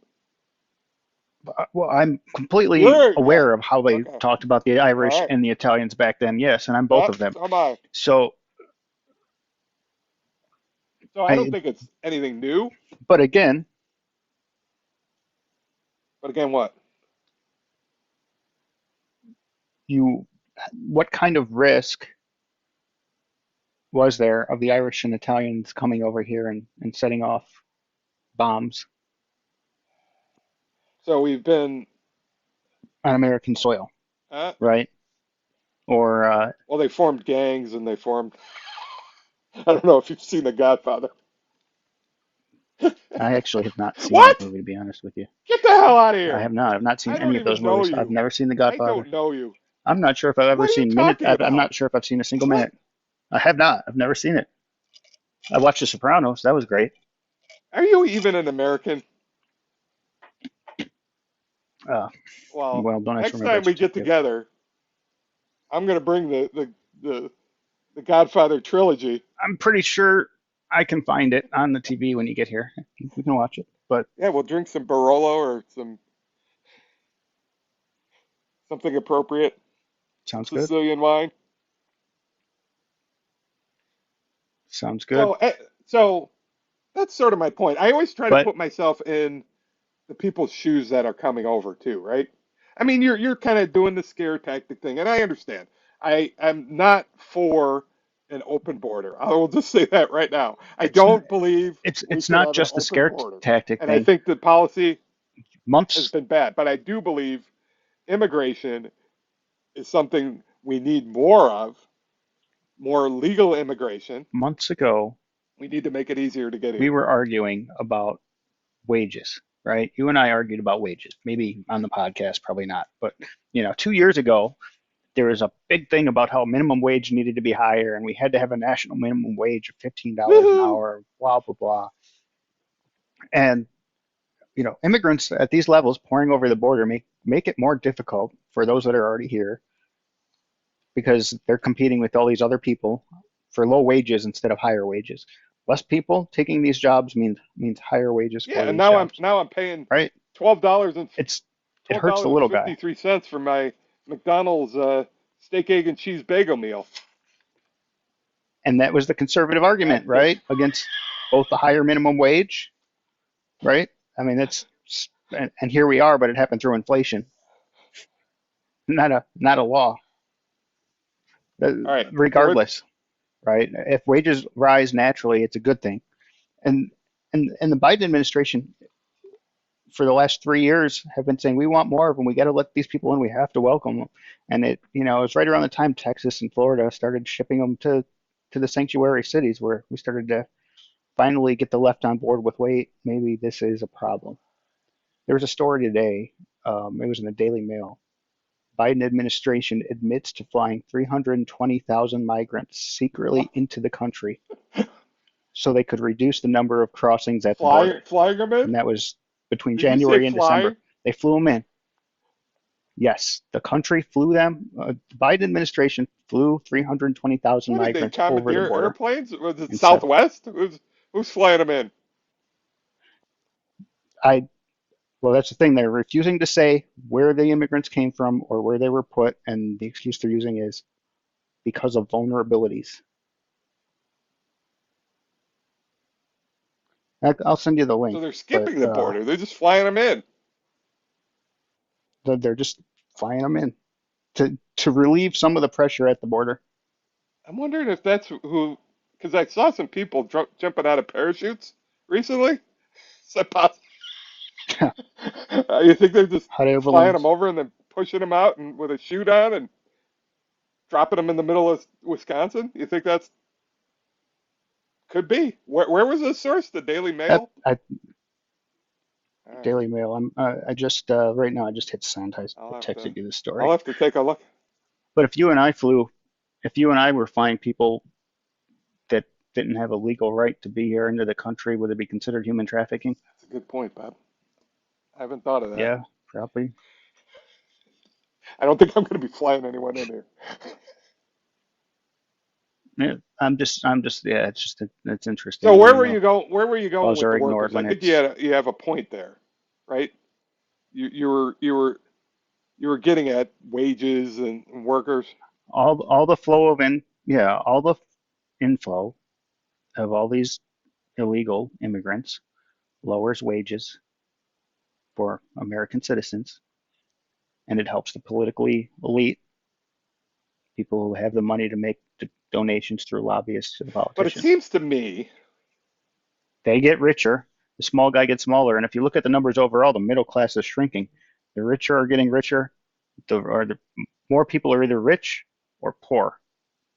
Well, I'm completely You're, yeah, aware of how they okay, talked about the all Irish right. and the Italians back then. Yes, and I'm both Yep, of them. so am I. So, So I don't I, think it's anything new. but again, But again, what? you, what kind of risk was there of the Irish and Italians coming over here and setting off bombs So we've been, on American soil, uh, right? Or well, they formed gangs and they formed, I don't know if you've seen The Godfather. I actually have not seen that What? movie, to be honest with you. Get the hell out of I here. have not. I've not seen I any don't of those even know movies. I've you. never seen The I Godfather. don't know you. I'm not sure if I've ever What are you seen minute. talking I'm about? not sure if I've seen a single What? minute. I have not. I've never seen it. I watched The Sopranos. That was great. Are you even an American? Uh, Well, well, don't ask for next my birth time we get certificate. together, I'm gonna bring the the Godfather trilogy. I'm pretty sure I can find it on the TV when you get here. We can watch it. But Yeah, we'll drink some Barolo or something appropriate, some sounds good. Sicilian wine. Sounds good. So, so that's sort of my point. I always try to But put myself in the people's shoes that are coming over too, right? I mean, you're kind of doing the scare tactic thing, and I understand. I'm not for an open border. I will just say that right now. I it's don't believe we it's should not have an just the open scare border, tactic and I thing. think the policy has Months been bad. But I do believe immigration is something we need more of, more legal immigration. months ago, We need to make it easier to get we here. were arguing about wages, right? You and I argued about wages. Maybe on the podcast, probably not. But 2 years ago, there was a big thing about how minimum wage needed to be higher, and we had to have a national minimum wage of $15 an Woohoo! hour. Blah blah blah. And immigrants at these levels pouring over the border make it more difficult for those that are already here because they're competing with all these other people for low wages instead of higher wages. Less people taking these jobs means higher wages Yeah, for and these jobs, now I'm paying right? $12 and It's it twelve hurts the dollars and little guy. 53 cents for my McDonald's steak, egg, and cheese bagel meal. And that was the conservative That argument, that right? Against both the higher minimum wage, right? I mean, and here we are, but it happened through inflation, not a law. all right. So let's Regardless, right? If wages rise naturally, it's a good thing. And and the Biden administration for the last 3 years have been saying we want more of them. We got to let these people in. We have to welcome them. And it was right around the time Texas and Florida started shipping them to the sanctuary cities where we started to finally get the left on board with, wait, maybe this is a problem. There was a story today. It was in the Daily Mail. Biden administration admits to flying 320,000 migrants secretly into the country so they could reduce the number of crossings at the border. flying them in. And that was between Did you say January and December. flying? They flew them in. Yes, the country flew them. The Biden administration flew 320,000 What did they migrants over the commandeer border airplanes? Was it and settled. Southwest? Who's flying them in? I Well, that's the thing. They're refusing to say where the immigrants came from or where they were put, and the excuse they're using is because of vulnerabilities. I'll send you the So link, they're but skipping the border. They're just flying them in. they're just flying them in to relieve some of the pressure at the border. I'm wondering if that's who, because I saw some people jumping out of parachutes recently. Is that possible? You think they're just Hot air flying them balloons. over and then pushing them out and with a chute on and dropping them in the middle of Wisconsin? You think that's could be? Where was this source? The Daily That Mail? I, All right, Daily Mail. I just right now I just hit send. I I'll have to texted you the I'll story. have to take a look. But if you and I were flying people that didn't have a legal right to be here into the country, would it be considered human trafficking? That's a good point, Bob. I haven't thought of that. Yeah, probably. I don't think I'm going to be flying anyone in here. Yeah, yeah, it's So interesting. You know, Where were you going laws with are the ignored workers? I when think it's you have a point there, right? You were getting at wages and workers. all the flow of yeah, all the inflow of all these illegal immigrants lowers wages for American citizens, and it helps the politically elite, people who have the money to make donations through lobbyists to the But it politicians. seems to me, They get richer, the small guy gets smaller, and if you look at the numbers overall, the middle class is shrinking. The richer are getting richer, the more people are either rich or poor,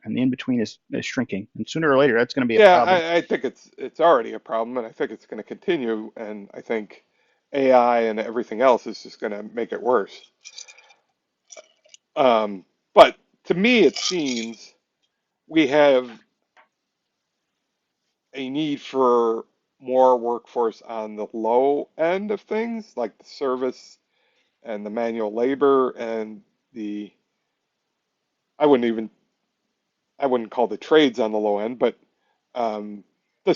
and the in between is shrinking. And sooner or later, that's going to be a yeah, problem. I think it's already a problem, and I think it's going to continue. And I think AI and everything else is just going to make it worse. But to me, it seems we have a need for more workforce on the low end of things, like the service and the manual labor and the I wouldn't even I wouldn't call the trades on the low end, but um, the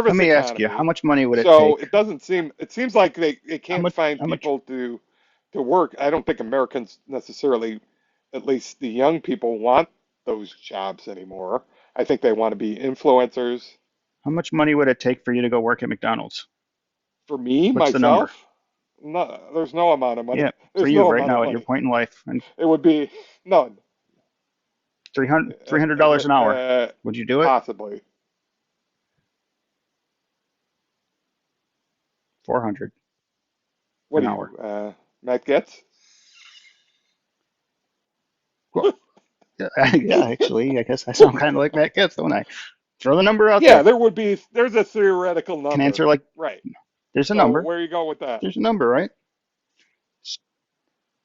Let service me ask you, how economy. much money would it So take? it seems like they How can't much? find How much? people to work. I don't think Americans necessarily, at least the young people, want those jobs anymore. I think they want to be influencers. How much money would it take for you to go work at McDonald's? For me, What's the number? myself, no, there's no amount of money. Yeah, for There's you no right amount of now at your money. point in life, and It would be none. $300 an hour. Would you do it? Possibly. 400 What an are hour. you, Matt Getz? Well, yeah, yeah, actually, I guess I sound kind of like Matt Getz, don't I? Throw the number out Yeah, there. there's a theoretical Can number. answer like Right. there's a So number. where are you going with that? There's a number, right?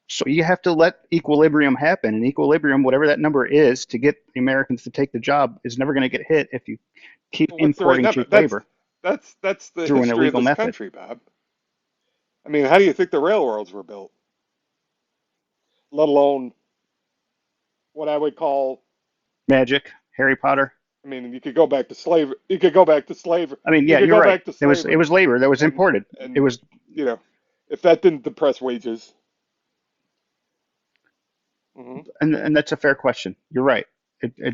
So you have to let equilibrium happen. And equilibrium, whatever that number is, to get the Americans to take the job, is never going to get hit if you keep Well, what's the right importing number? cheap labor That's the through an history of illegal this method. country, Bob. I mean, how do you think the railroads were built? Let alone what I would call, Magic, Harry Potter. I mean, you could go back to slavery. You could go back to slavery. I mean, You yeah, could you're go right. back to It slavery, was labor that was and imported. It and was, you know, if that didn't depress wages, hmm and that's a fair question. You're right.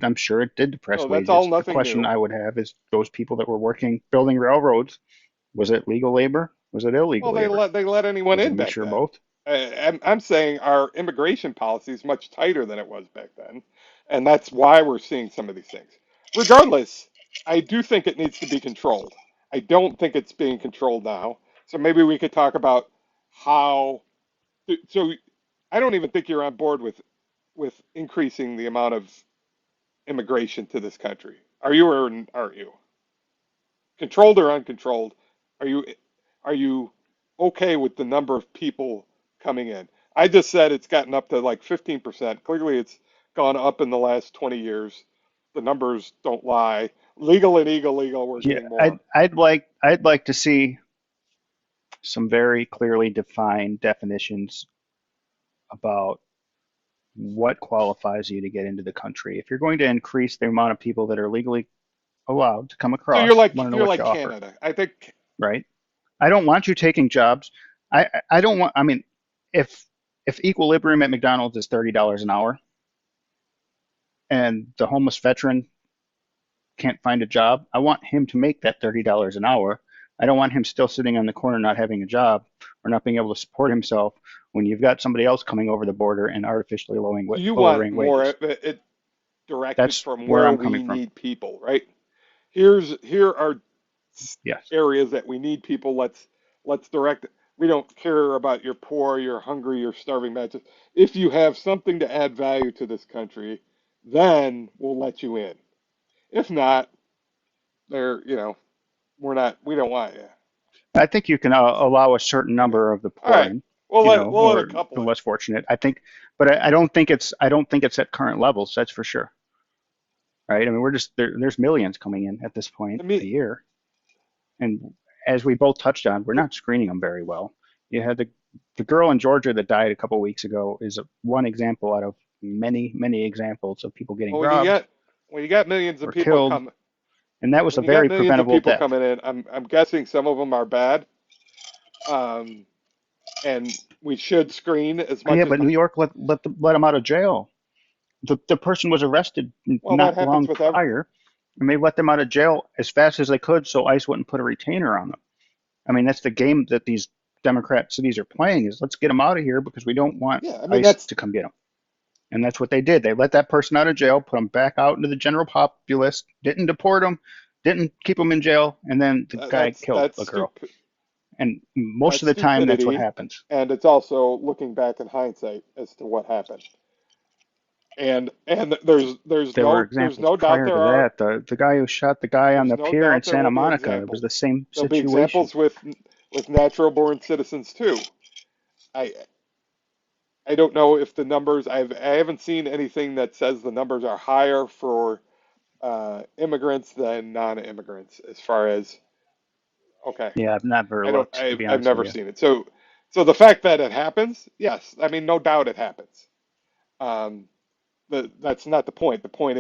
I'm sure it did depress so that's all wages. The nothing question new. I would have is those people that were working building railroads, was it legal labor? Was it illegal Well, labor? they let anyone Was it a in back mixture of then. both? I'm saying our immigration policy is much tighter than it was back then, and that's why we're seeing some of these things. Regardless, I do think it needs to be controlled. I don't think it's being controlled now. So maybe we could talk about how. So I don't even think you're on board with increasing the amount of immigration to this country. Are you or aren't you? Controlled or uncontrolled? Are you are you okay with the number of people coming in? I just said it's gotten up to like 15%. Clearly, it's gone up in the last 20 years. The numbers don't lie. Legal and illegal, we're Yeah, getting more. I'd like to see some very clearly defined definitions about what qualifies you to get into the country. If you're going to increase the amount of people that are legally allowed to come So across, want to know you're what you like offer, Canada. I think right? I don't want you taking jobs. I don't want. I mean, if if equilibrium at McDonald's is $30 an hour and the homeless veteran can't find a job, I want him to make that $30 an hour. I don't want him still sitting on the corner not having a job or not being able to support himself when you've got somebody else coming over the border and artificially you want lowering more wages. it directed That's from where where I'm we coming from. need people, right? Here are Yes. areas that we need people. Let's direct it. We don't care about your poor, your hungry, your starving matches. If you have something to add value to this country, then we'll let you in. If not, we don't want you. I think you can allow a certain You know. number of the All poor right, in, you know, we'll let a or the couple in. less fortunate. I think, but I don't think it's at current levels. That's for sure, right? I mean, we're just there's millions coming in at this point I a mean, year, and as we both touched on, we're not screening them very well. You had the girl in Georgia that died a couple weeks ago is one example out of many examples of people getting well, robbed when you got millions of or people killed, come and that was when a you got very millions of preventable people death. coming in, I'm guessing some of them are bad, um, and we should screen as Yeah, much as but New York let them out of jail. The person was arrested well. That not happens long with every. prior, and they let them out of jail as fast as they could so ICE wouldn't put a retainer on them. I mean, that's the game that these Democrat cities are playing is let's get them out of here because we don't want Yeah, I mean ICE that's to come get them. And that's what they did. They let that person out of jail, put them back out into the general populace, didn't deport them, didn't keep them in jail, and then the guy killed that's a girl. stupid. And most That's of the time, that's what stupidity, happens. and it's also looking back in hindsight as to what happened. And There were there's examples no doubt prior there to are that. The guy who shot the guy on there's the no pier in doubt there Santa will be Monica, it was the examples. same There'll be situation. examples with natural born citizens too. I I don't know if the numbers I haven't seen anything that says the numbers are higher for immigrants than non-immigrants as far as okay. Yeah, I've never looked, to be I've honest with never you. seen it. So the fact that it happens, yes, I mean no doubt it happens. Um, that's not the point. The point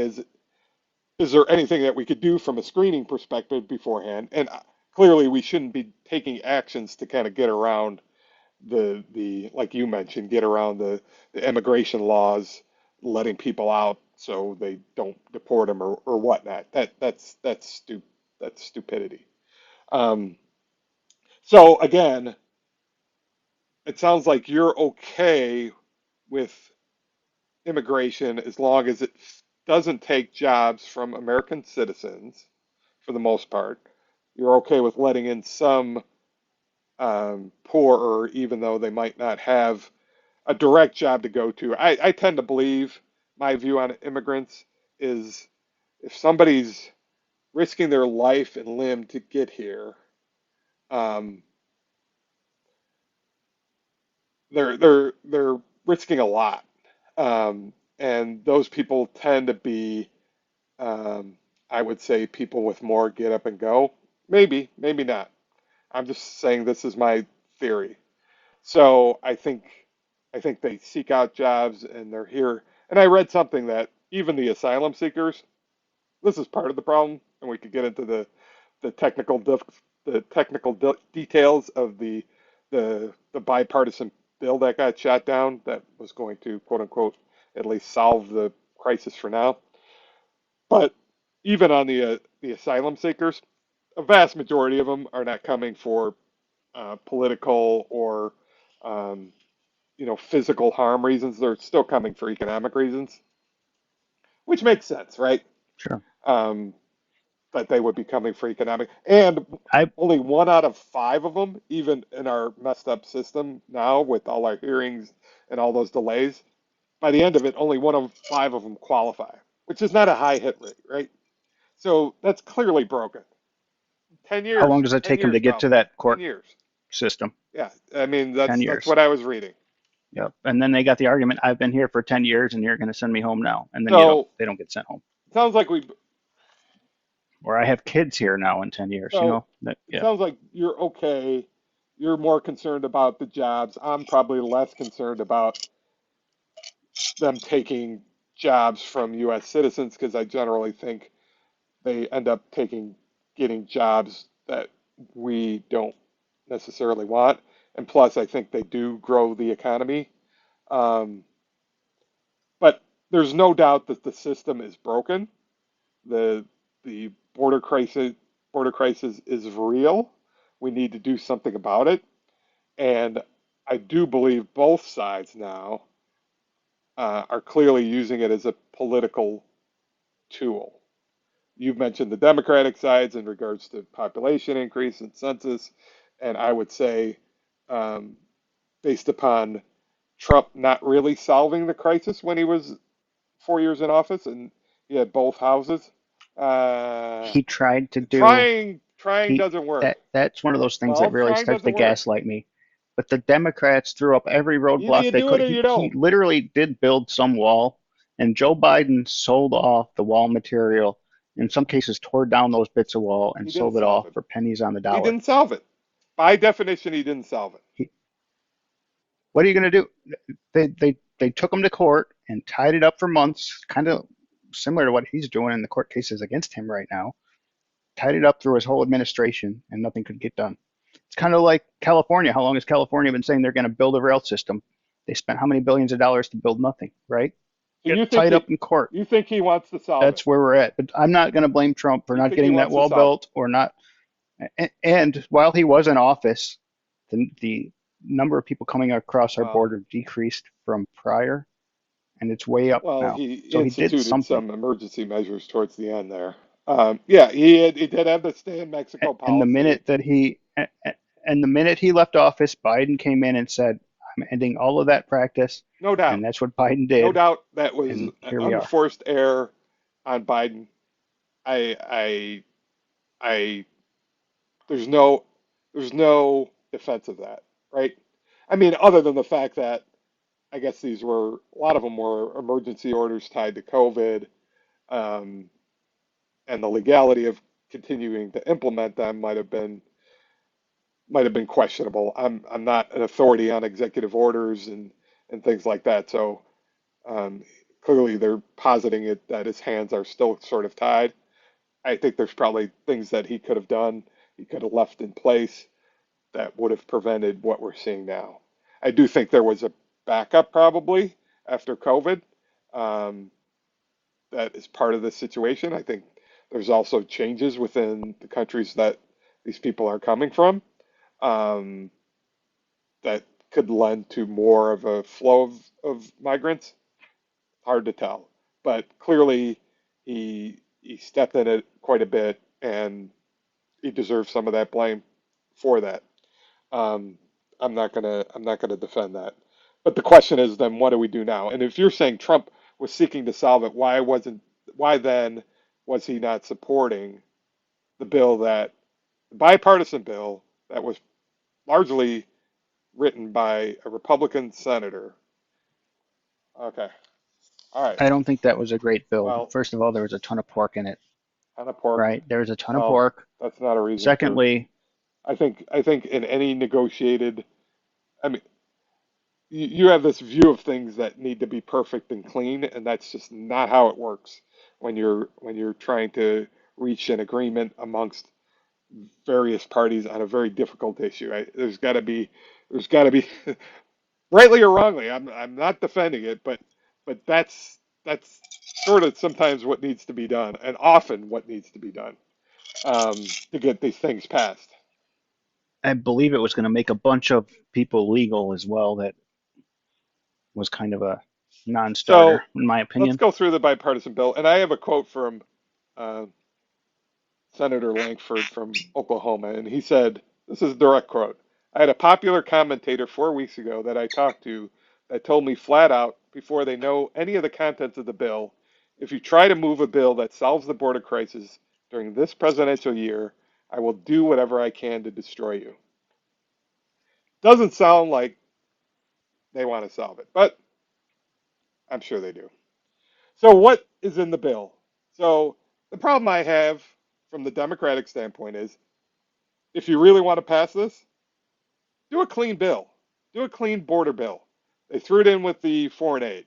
is there anything that we could do from a screening perspective beforehand? And clearly we shouldn't be taking actions to kind of get around the like you mentioned, get around the immigration laws, letting people out so they don't deport them or whatnot. That's stupidity. Um, so again, it sounds like you're okay with immigration as long as it doesn't take jobs from American citizens for the most part. You're okay with letting in some poorer, even though they might not have a direct job to go to. I tend to believe my view on immigrants is if somebody's risking their life and limb to get here, um, they're risking a lot, and those people tend to be, um, I would say, people with more get up and go. Maybe not. I'm just saying this is my theory. So I think they seek out jobs and they're here. And I read something that even the asylum seekers, this is part of the problem, and we could get into the technical details of the bipartisan bill that got shot down that was going to quote unquote at least solve the crisis for now. But even on the asylum seekers, a vast majority of them are not coming for political or um, physical harm reasons. They're still coming for economic reasons, which makes sense, right? Sure. Um, that they would be coming for economic. And I only 1 out of 5 of them, even in our messed up system now with all our hearings and all those delays, by the end of it, only 1 of 5 of them qualify, which is not a high hit rate, right? So that's clearly broken. How long 10 does it take them to years get to probably, that 10 court years. system? Yeah, I mean 10 that's years. what I was reading. Yep. And then they got the argument, I've been here for 10 years and you're going to send me home now. And then So they don't get sent home. it sounds like we Or I have kids here now in 10 years, you So know? That, it yeah. sounds like you're okay. You're more concerned about the jobs. I'm probably less concerned about them taking jobs from U.S. citizens because I generally think they end up getting jobs that we don't necessarily want. And plus, I think they do grow the economy. Um, but there's no doubt that the system is broken. The the border crisis is real. We need to do something about it. And I do believe both sides now are clearly using it as a political tool. You've mentioned the Democratic sides in regards to population increase and census, and I would say, um, based upon Trump not really solving the crisis when he was 4 years in office, and he had both houses. Uh, He tried to do trying he doesn't work. that's one of those things that Well, really trying starts to doesn't work. gaslight me. But the Democrats threw up every Either roadblock you they do it could. or you He don't. literally did build some wall, and Joe Biden sold off the wall material. In some cases, tore down those bits of wall and He didn't sold it solve off it. for pennies on the He dollar. didn't solve it. By definition, he didn't solve it. He, what are you going to do? They took him to court and tied it up for months, kind of similar to what he's doing in the court cases against him right now. Tied it up through his whole administration, and nothing could get done. It's kind of like California. How long has California been saying they're going to build a rail system? They spent how many billions of dollars to build nothing, right? So Get tied up in court. you think he wants to solve it? That's where we're at. But I'm not going to blame Trump for You not think he getting that wants to wall solve it? built or not. And while he was in office, the number of people coming across our Well, border decreased from prior, and it's way up well, now. he So he did instituted something. some emergency measures towards the end there. He did have the stay in Mexico And the policy. minute that he and the minute he left office, Biden came in and said, "I'm ending all of that practice," No doubt, and that's what Biden no did. doubt that was And an here we are. unforced error on Biden. I, I, there's no, there's no defense of that, right? I mean, other than the fact that I guess a lot of them were emergency orders tied to COVID, um, and the legality of continuing to implement them might have been questionable. I'm not an authority on executive orders and things like that, so um, clearly they're positing it that his hands are still sort of tied. I think there's probably things that he could have done, he could have left in place that would have prevented what we're seeing now. I do think there was a backup probably after COVID, um, that is part of the situation. I think there's also changes within the countries that these people are coming from, um, that could lend to more of a flow of migrants. Hard to tell, but clearly he stepped in it quite a bit, and he deserves some of that blame for that. Um, I'm not gonna defend that. But the question is then what do we do now? And if you're saying Trump was seeking to solve it, why then was he not supporting the bill that the bipartisan bill that was largely written by a Republican senator? Okay. All right. I don't think that was a great bill. Well, First of all, there was a ton of pork in it, on a pork. right? There was a ton of Well, pork. that's not a reason for. Secondly, I think in any negotiated, I mean, you have this view of things that need to be perfect and clean, and that's just not how it works when you're trying to reach an agreement amongst various parties on a very difficult issue. Right? There's got to be rightly or wrongly. I'm not defending it, but that's sort of sometimes what needs to be done, and often what needs to be done, um, to get these things passed. I believe it was going to make a bunch of people legal as well. That was kind of a non-starter, So in my let's opinion. go through the bipartisan bill, and I have a quote from uh, Senator Lankford from Oklahoma, and he said, this is a direct quote. I had a popular commentator 4 weeks ago that I talked to that told me flat out, before they know any of the contents of the bill, if you try to move a bill that solves the border crisis during this presidential year, I will do whatever I can to destroy you. Doesn't sound like they want to solve it, but I'm sure they do. So, what is in the bill? So, the problem I have from the Democratic standpoint is if you really want to pass this, do a clean bill. Do a clean border bill. They threw it in with the foreign aid.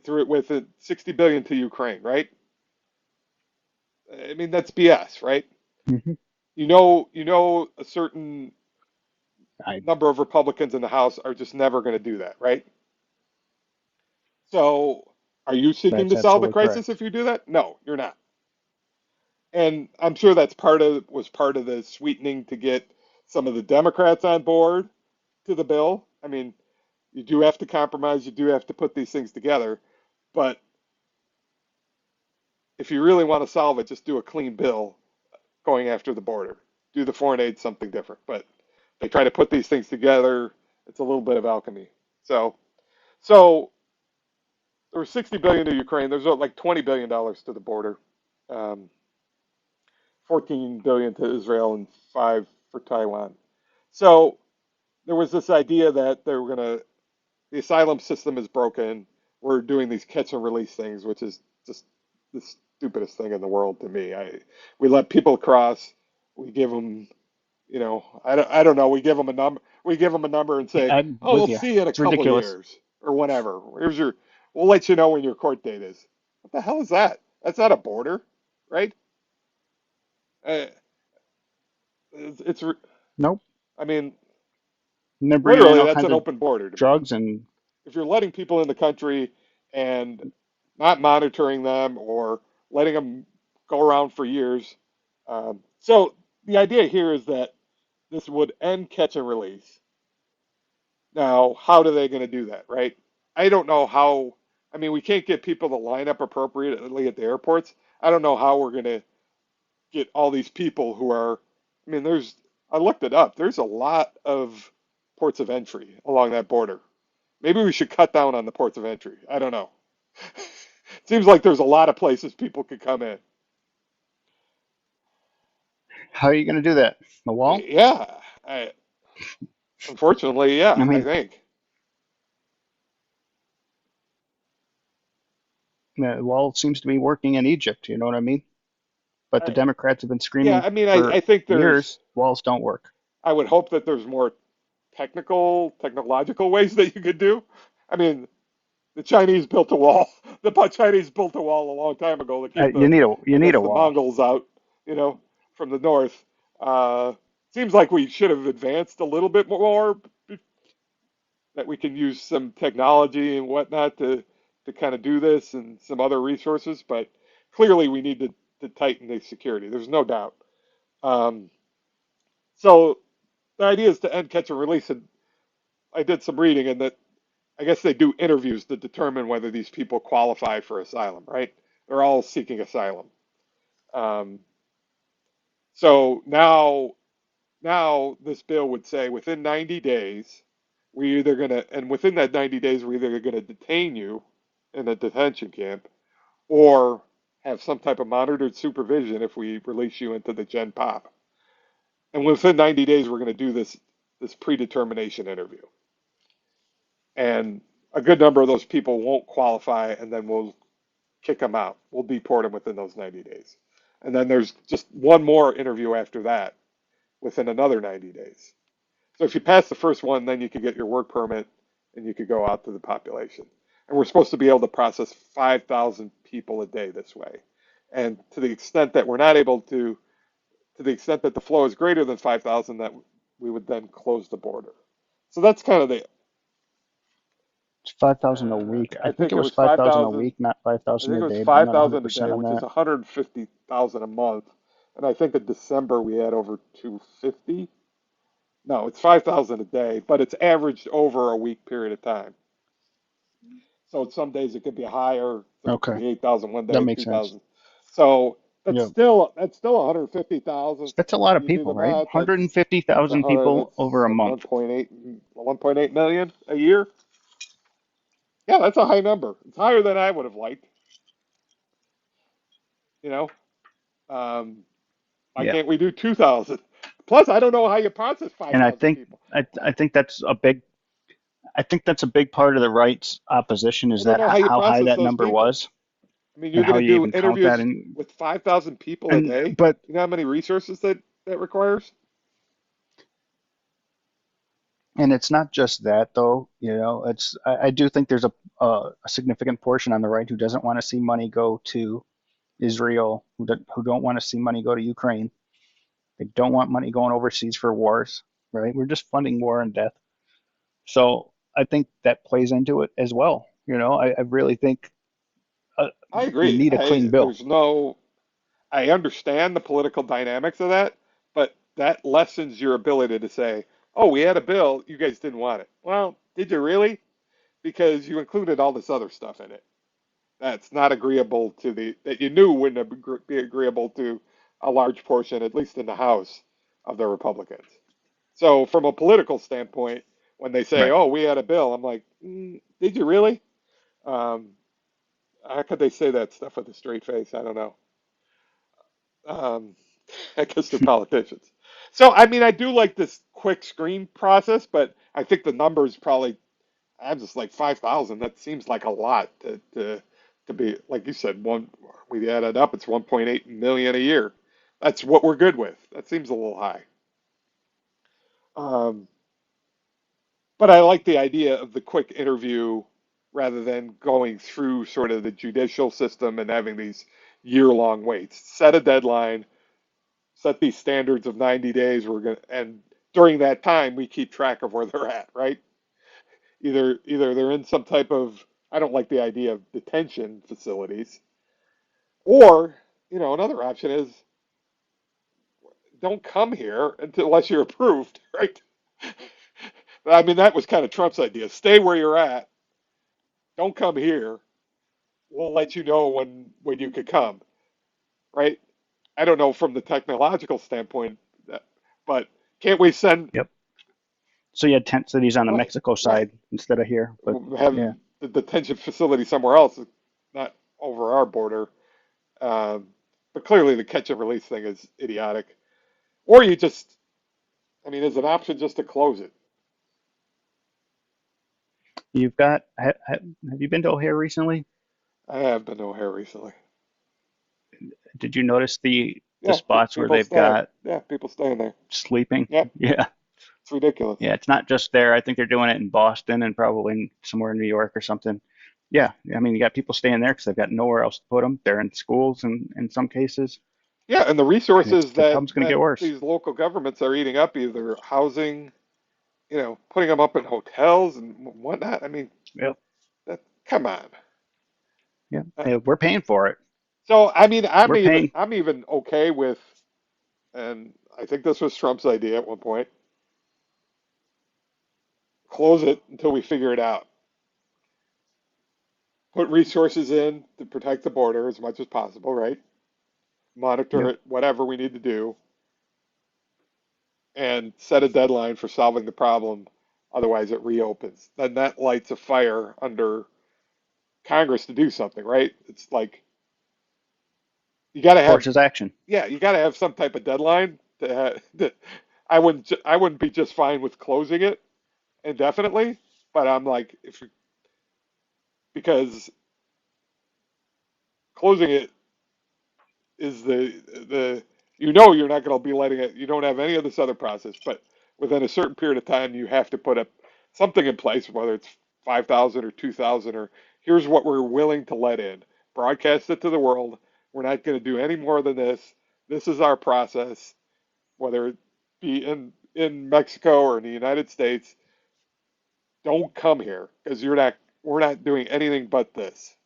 threw it with it 60 billion to Ukraine, right? I mean, that's BS, right? Hmm. You know, a certain I number of Republicans in the House are just never going to do that, right? So, are you seeking That's to solve the absolutely crisis correct. if you do that? No, you're not. And I'm sure that's part of the sweetening to get some of the Democrats on board to the bill. I mean, you do have to compromise, you do have to put these things together, but if you really want to solve it, just do a clean bill going after the border. Do the foreign aid something different. But they try to put these things together. It's a little bit of alchemy. So, so there was 60 billion to Ukraine. There's like 20 billion dollars to the border, um, 14 billion to Israel, and 5 for Taiwan. So there was this idea that they were gonna the asylum system is broken. We're doing these catch and release things, which is just the stupidest thing in the world to me. We let people cross. We give them, I don't know. We give them a number. We give them a number and say, I'm "Oh, with we'll you. see you in a It's couple of ridiculous. years or whatever. Here's your. We'll let you know when your court date is." What the hell is that? That's not a border, right? Uh, it's. Nope. I mean, And they're bringing in literally, all that's kinds an of open border to me. drugs and If you're letting people in the country and not monitoring them or letting them go around for years. So the idea here is that this would end catch and release. Now, how are they going to do that, right? I don't know how. I mean, we can't get people to line up appropriately at the airports. I don't know how we're going to get all these people who are. I mean, I looked it up. There's a lot of ports of entry along that border. Maybe we should cut down on the ports of entry. I don't know. Seems like there's a lot of places people could come in. how are you going to do that? The wall? Yeah, unfortunately, I yeah, I mean, think. the wall seems to be working in Egypt. You know what I mean? But the I, Democrats have been yeah, screaming I mean, I for think years walls don't work. I would hope that there's more technological ways that you could do. I mean, the Chinese built a wall. The Chinese built a wall a long time ago to keep You I need guess, a the wall. Mongols out, you know, from the north. Uh, Seems like we should have advanced a little bit more, that we can use some technology and whatnot to kind of do this and some other resources, but clearly we need to tighten the security. There's no doubt. Um, so the idea is to end catch and release, and I did some reading, and that I guess they do interviews to determine whether these people qualify for asylum. Right? They're all seeking asylum. Um, so now this bill would say within 90 days, we either going to, and within that 90 days, we're either going to detain you in a detention camp or have some type of monitored supervision if we release you into the Gen Pop. And within 90 days, we're going to do this predetermination interview. And a good number of those people won't qualify, and then we'll kick them out. We'll deport them within those 90 days. And then there's just one more interview after that within another 90 days. So if you pass the first one, then you could get your work permit and you could go out to the population. And we're supposed to be able to process 5,000 people a day this way. And to the extent that we're not able to the extent that the flow is greater than 5,000, that we would then close the border. So that's kind of the, It's 5,000 a week. I I think think it it was was 5,000 a 5,000, week, not I 5,000 think a it was day, but I'm not 5,000 a 100% day, on which is that. 150,000 a month. And I think in December we had over 250. No, it's 5,000 a day, but it's averaged over a week period of time. So some days it could be higher. So it could Okay, be 8,000 one that day, makes sense. 2,000. So Yeah, that's still 150,000. that's a lot If of you do people, the right? math, that's a 150,000 hundred. people That's over a what, month. 1.8 million a year. Yeah, that's a high number. It's higher than I would have liked. You know, um, why Yeah, can't we do 2,000? Plus, I don't know how you process and 5,000 people. I think that's a big I think that's a big part of the right's opposition I is don't that know how you how high process that those number people. was I mean, you're and going how to you do even count that interviews and with 5,000 people a and day. but You know how many resources that requires? And it's not just that, though. I do think there's a significant portion on the right who doesn't want to see money go to Israel, who don't want to see money go to Ukraine. They don't want money going overseas for wars, right? We're just funding war and death. So I think that plays into it as well. I really think uh, I we agree. need a clean bill. There's no, I understand the political dynamics of that, but that lessens your ability to say, oh, we had a bill, you guys didn't want it. Well, did you really? Because you included all this other stuff in it. That's not agreeable to that you knew wouldn't be agreeable to a large portion, at least in the House, of the Republicans. So, from a political standpoint, when they say, Right. "Oh, we had a bill," I'm like, "Did you really?" Um, how could they say that stuff with a straight face? I don't know. Um, I guess they're politicians. So, I mean, I do like this quick screen process, but I think the numbers probably, I'm just like 5,000. That seems like a lot to be, like you said, we added up, it's 1.8 million a year. That's what we're good with. That seems a little high. Um, but I like the idea of the quick interview rather than going through sort of the judicial system and having these year-long waits. Set a deadline, set these standards of 90 days. And during that time, we keep track of where they're at, right? Either they're in some type of, I don't like the idea of detention facilities, or another option is don't come here unless you're approved, right? I mean, that was kind of Trump's idea. Stay where you're at. Don't come here. We'll let you know when you could come, right? I don't know from the technological standpoint, but can't we send Yep. So you had tent cities on the right, Mexico right, side instead of here. But have yeah, the detention facility somewhere else, not over our border? Um, but clearly, the catch and release thing is idiotic. Or you just, I mean, is an option just to close it? you've got. Have you been to O'Hare recently? I have been to O'Hare recently. Did you notice the Yeah, spots where people they've staying. got Yeah, people staying there. sleeping? Yep, Yeah. it's ridiculous. Yeah, it's not just there. I think they're doing it in Boston and probably somewhere in New York or something. Yeah, I mean, you got people staying there because they've got nowhere else to put them. They're in schools and in some cases, Yeah, and the and it's resources the that problem's going to get worse. these local governments are eating up, either housing, putting them up in hotels and whatnot. I mean, Yep. come on. Yeah, Uh, yeah, we're paying for it. so I mean, We're paying. I'm even okay with, and I think this was Trump's idea at one point. Close it until we figure it out. Put resources in to protect the border as much as possible, right? Monitor Yep. it, whatever we need to do, and set a deadline for solving the problem. Otherwise, it reopens. Then that lights a fire under Congress to do something, right? It's like you got to have, Forces action. yeah, you got to have some type of deadline. I wouldn't be just fine with closing it indefinitely, but I'm like, if because closing it is the you're not going to be letting it. You don't have any of this other process, but within a certain period of time, you have to put up something in place, whether it's 5,000 or 2,000, or here's what we're willing to let in. Broadcast it to the world. We're not going to do any more than this. This is our process, whether it be in Mexico or in the United States. Don't come here because you're not. We're not doing anything but this.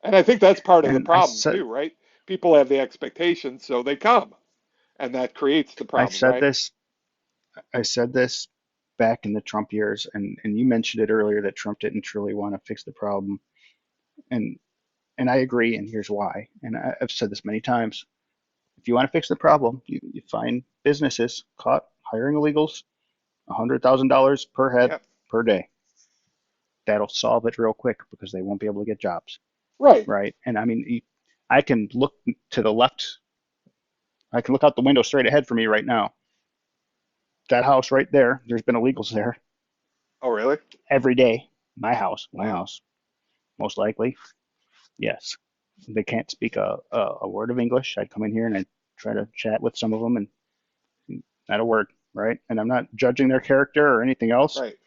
And I think that's part of the And problem too, right? People have the expectation, so they come, and that creates the I problem, said right? this. I said this back in the Trump years, and you mentioned it earlier that Trump didn't truly want to fix the problem, and and I agree, and here's why. And I've said this many times. If you want to fix the problem, you find businesses caught hiring illegals, $100,000 per head Yep. per day. That'll solve it real quick because they won't be able to get jobs, Right. right? And I mean, I can look to the left. I can look out the window straight ahead for me right now. That house right there, there's been illegals there Oh, really? every day. My Wow. house, most likely. Yes. They can't speak a word of English. I'd come in here and I'd try to chat with some of them and not a word. right? And I'm not judging their character or anything else, Right.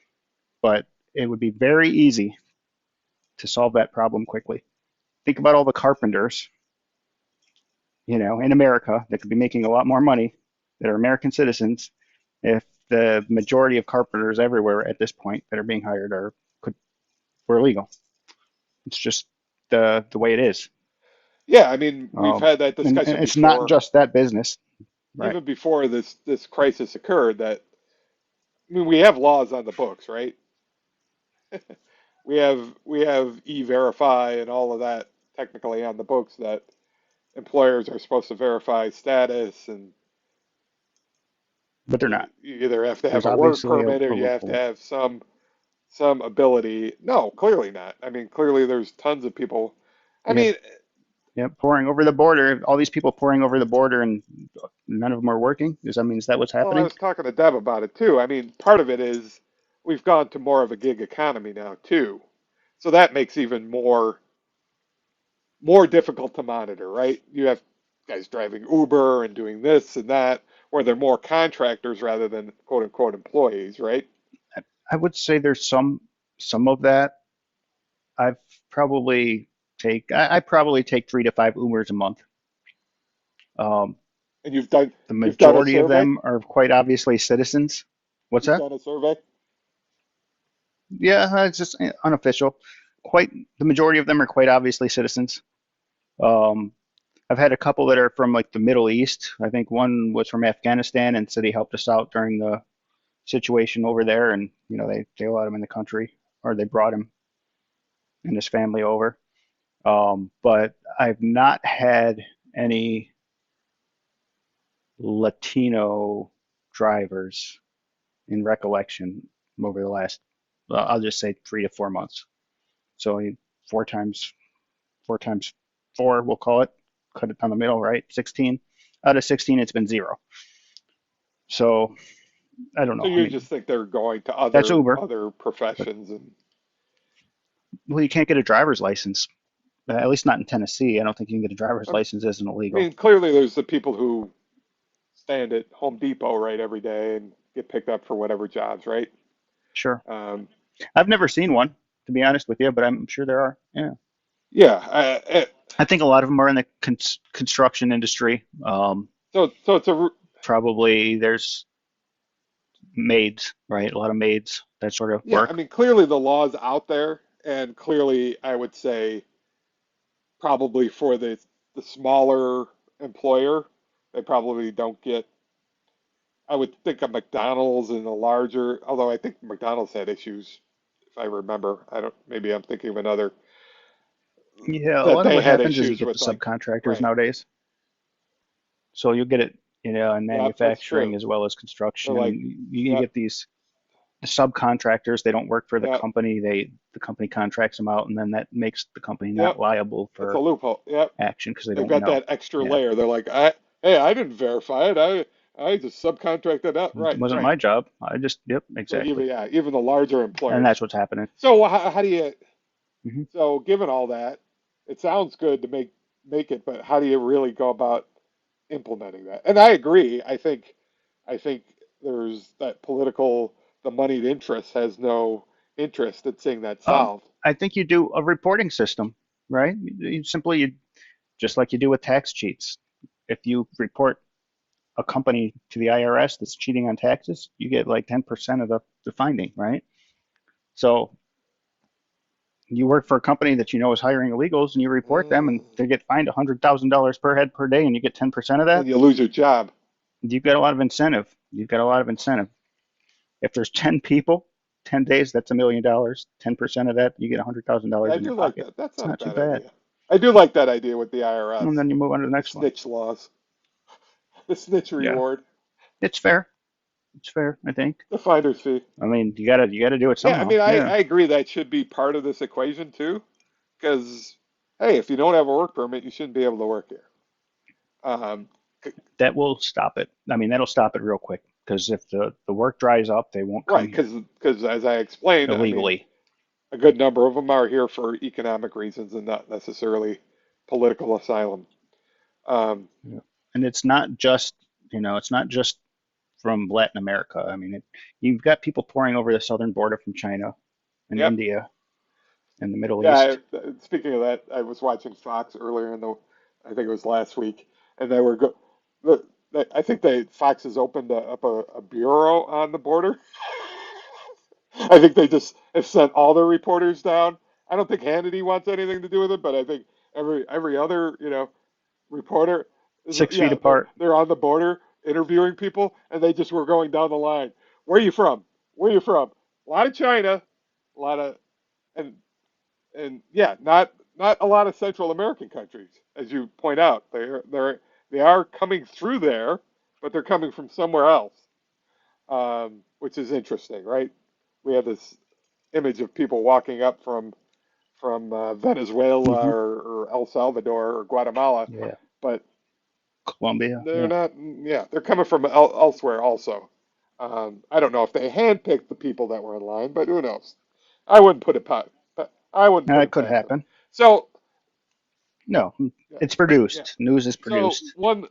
but it would be very easy to solve that problem quickly. Think about all the carpenters, in America that could be making a lot more money that are American citizens if the majority of carpenters everywhere at this point that are being hired could were illegal. It's just the way it is. Yeah, I mean, we've Um, had that and discussion it's not before, just that business, right? even before this crisis occurred, that I mean, we have laws on the books, right? We have e-verify and all of that technically on the books that employers are supposed to verify status, and But they're not. you either have to have There's a work obviously permit or a you have to loophole. have some ability. No, clearly not. I mean, clearly there's tons of people. I We have mean, pouring over the border. All these people pouring over the border, and none of them are working. Is that what's well, I happening? was talking to Deb about it too. I mean, part of it is we've gone to more of a gig economy now too. So that makes even more difficult to monitor, right? You have guys driving Uber and doing this and that, where they're more contractors rather than quote unquote employees, right? I would say there's some of that. I've probably I probably take 3 to 5 Ubers a month. Um, And you've done a the majority of survey? them are quite obviously citizens. What's You've that? done a survey? Yeah, it's just unofficial. Quite the majority of them are quite obviously citizens. Um, I've had a couple that are from like the Middle East. I think one was from Afghanistan and said he helped us out during the situation over there, and they allowed him in the country, or they brought him and his family over. But I've not had any Latino drivers in recollection over the last, I'll just say 3 to 4 months. So 4 times, 4 times 4, we'll call it, cut it down the middle, right? 16. Out of 16, it's been zero. So I don't So know. I you mean, just think they're going to that's other Uber, other but professions and well, you can't get a driver's license. At least not in Tennessee. I don't think you can get a driver's I license as an illegal. mean clearly there's the people who stand at Home Depot right every day and get picked up for whatever jobs, right? Sure. Um, I've never seen one, to be honest with you, but I'm sure there are. Yeah. yeah, I think a lot of them are in the construction industry. so it's a Probably there's maids, right? A lot of maids that sort of yeah. I work. mean clearly the law's out there, and clearly I would say probably for the smaller employer, they probably don't get. I would think of McDonald's and the larger, although I think McDonald's had issues, if I remember. I don't. Maybe I'm thinking of another Yeah, a that lot of they what had happens is you issues get the with, like, subcontractors right. nowadays. So you'll get it, in Yep, that's true. manufacturing as well as They're construction, like, and you yep, get these the subcontractors. They don't work for the yep, company. The company contracts them out, and then that makes the company not yep. liable That's a for loophole. Yep. action because they They've don't got know. that extra Yeah, layer. They're like, hey, I didn't verify it. I just subcontracted out. it Right, wasn't right. my job. Yep, So exactly. even yeah, even the larger And employers. that's what's happening. So how do you? Hmm. So given all that, it sounds good to make it, but how do you really go about implementing that? And I agree. I think there's that the moneyed interest has no interest in seeing that solved. I think you do a reporting system, right? Just like you do with tax cheats. If you report a company to the IRS that's cheating on taxes, you get like 10% of the finding, right? So you work for a company that you know is hiring illegals and you report them and Mm. they get fined $100,000 per head per day and you get 10% of And that, you lose your job. you've got a lot of incentive. You've got a lot of incentive. If there's 10 people, 10 days, that's $1 million. 10% of that, you get Yeah, $100,000 I in your do like pocket. that. That's It's not a not too bad bad. idea. I do like that idea with the IRS, And then you move on to the the next one. snitch laws, the snitch Yeah, reward, it's fair. It's fair, I think. the finder's fee. I mean, you gotta do it Yeah, I somehow. mean, I, Yeah. I agree that should be part of this equation too, because hey, if you don't have a work permit, you shouldn't be able to work here. Um, That will stop it. I mean, that'll stop it real quick because if the work dries up, they won't come right, here because as I explained, I mean, illegally. a good number of them are here for economic reasons and not necessarily political asylum. Um, Yeah. And it's not just from Latin America. I mean, you've got people pouring over the southern border from China and Yep. India and the Middle Yeah. East. Speaking of that, I was watching Fox earlier in the, I think it was last week, and they were go. The, I think Fox has opened up a bureau on the border. I think they just have sent all their reporters down. I don't think Hannity wants anything to do with it, but I think every other reporter is, 6 feet yeah, apart. they're on the border interviewing people, and they just were going down the line. Where are you from? Where are you from? A lot of China, a lot of and yeah, not a lot of Central American countries, as you point out. They are coming through there, but they're coming from somewhere else, which is interesting, right? We have this image of people walking up from Venezuela Hmm. or El Salvador or Guatemala, Yeah, but Colombia. they're Yeah, not. Yeah, they're coming from elsewhere also. I don't know if they handpicked the people that were in line, but who knows? I wouldn't put it pa- I wouldn't put it it could past them. happen. So No, yeah, it's yeah. produced. News is So produced one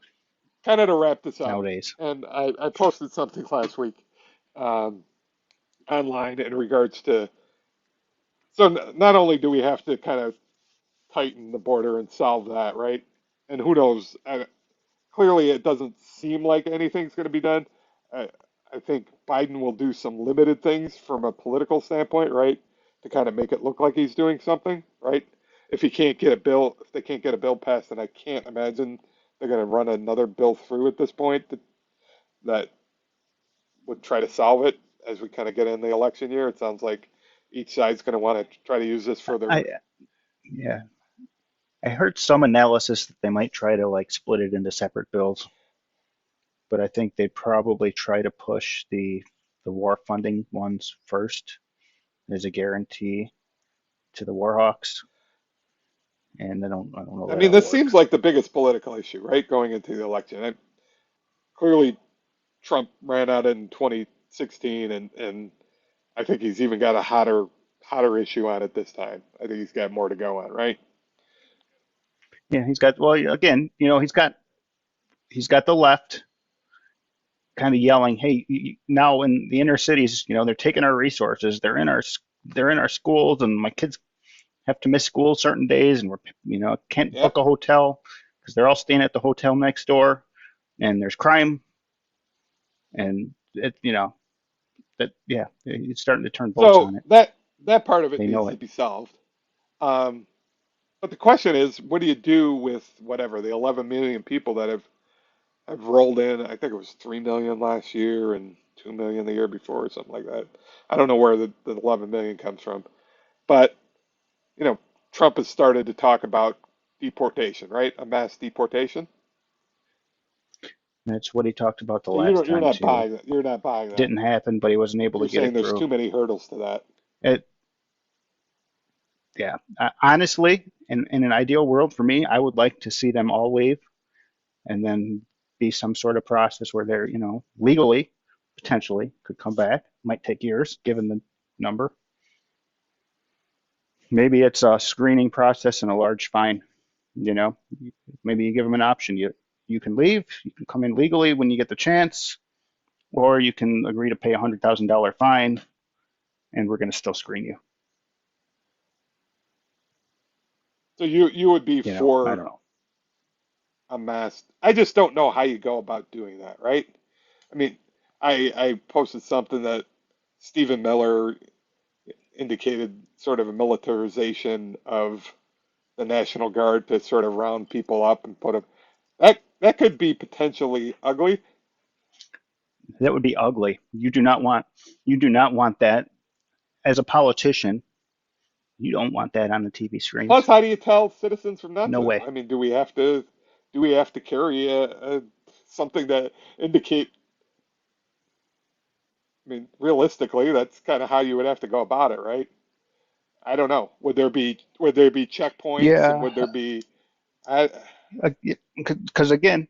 kind of to wrap this up, nowadays. and I posted something last week um, online in regards to. So not only do we have to kind of tighten the border and solve that, right? And who knows? Clearly, it doesn't seem like anything's going to be done. I, I think Biden will do some limited things from a political standpoint, right? To kind of make it look like he's doing something, right? If they can't get a bill passed, then I can't imagine they're going to run another bill through at this point that would try to solve it as we kind of get in the election year. It sounds like each side's going to want to try to use this for their. I Yeah, I heard some analysis that they might try to like split it into separate bills, but I think they'd probably try to push the war funding ones first as a guarantee to the war hawks, and I don't know I that mean, that'll this seems work. like the biggest political issue, right? Going into the election. Clearly, Trump ran out in 2016, and I think he's even got a hotter issue on it this time. I think he's got more to go on, right? Yeah, he's got well again, he's got the left kind of yelling, "Hey, now in the inner cities, they're taking our resources. They're in our schools, and my kids have to miss school certain days, and we're can't book Yep. a hotel because they're all staying at the hotel next door, and there's crime, and that yeah, it's starting to turn votes So on it. that part of it They needs know to it. be solved. Um, but the question is, what do you do with whatever the 11 million people that have rolled in? I think it was 3 million last year and 2 million the year before, or something like that. I don't know where the 11 million comes from, but you know, Trump has started to talk about deportation, right? A mass deportation. That's what he talked about the So last you're time not too. buying that. You're not buying that. Didn't happen, but he wasn't able You're to get saying it there's through. too many hurdles to that. It, yeah, honestly, in an ideal world for me, I would like to see them all leave and then be some sort of process where they're, legally, potentially could come back. Might take years given the number. Maybe it's a screening process and a large fine. You know, maybe you give them an option. You can leave, you can come in legally when you get the chance, or you can agree to pay $100,000 fine, and we're going to still screen you. So you would be I for don't know. a mass. I just don't know how you go about doing that, right? I mean, I posted something that Stephen Miller indicated sort of a militarization of the National Guard to sort of round people up and put them. That could be potentially ugly. That would be ugly. You do not want that as a politician. You don't want that on the TV Plus, screens. how do you tell citizens from not No to? way. I mean, do we have to carry something that indicate? I mean, realistically, that's kind of how you would have to go about it, right? I don't know. Would there be checkpoints and Yeah, would there be? I, because again,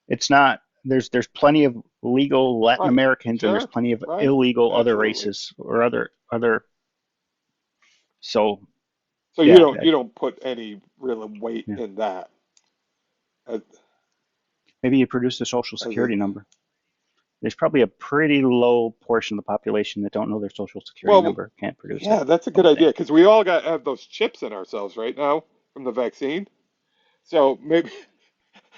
it's not. There's plenty of legal Latin right. Americans, and there's Sure. plenty of Right. illegal other Absolutely. races or other. So So you yeah, don't put any real weight yeah. in that as, Maybe you produce a social as a, security number. there's probably a pretty low portion of the population that don't know their social security Well, number, can't produce it. yeah, that's a I good would idea think. because we all got have those chips in ourselves right now from the vaccine. So maybe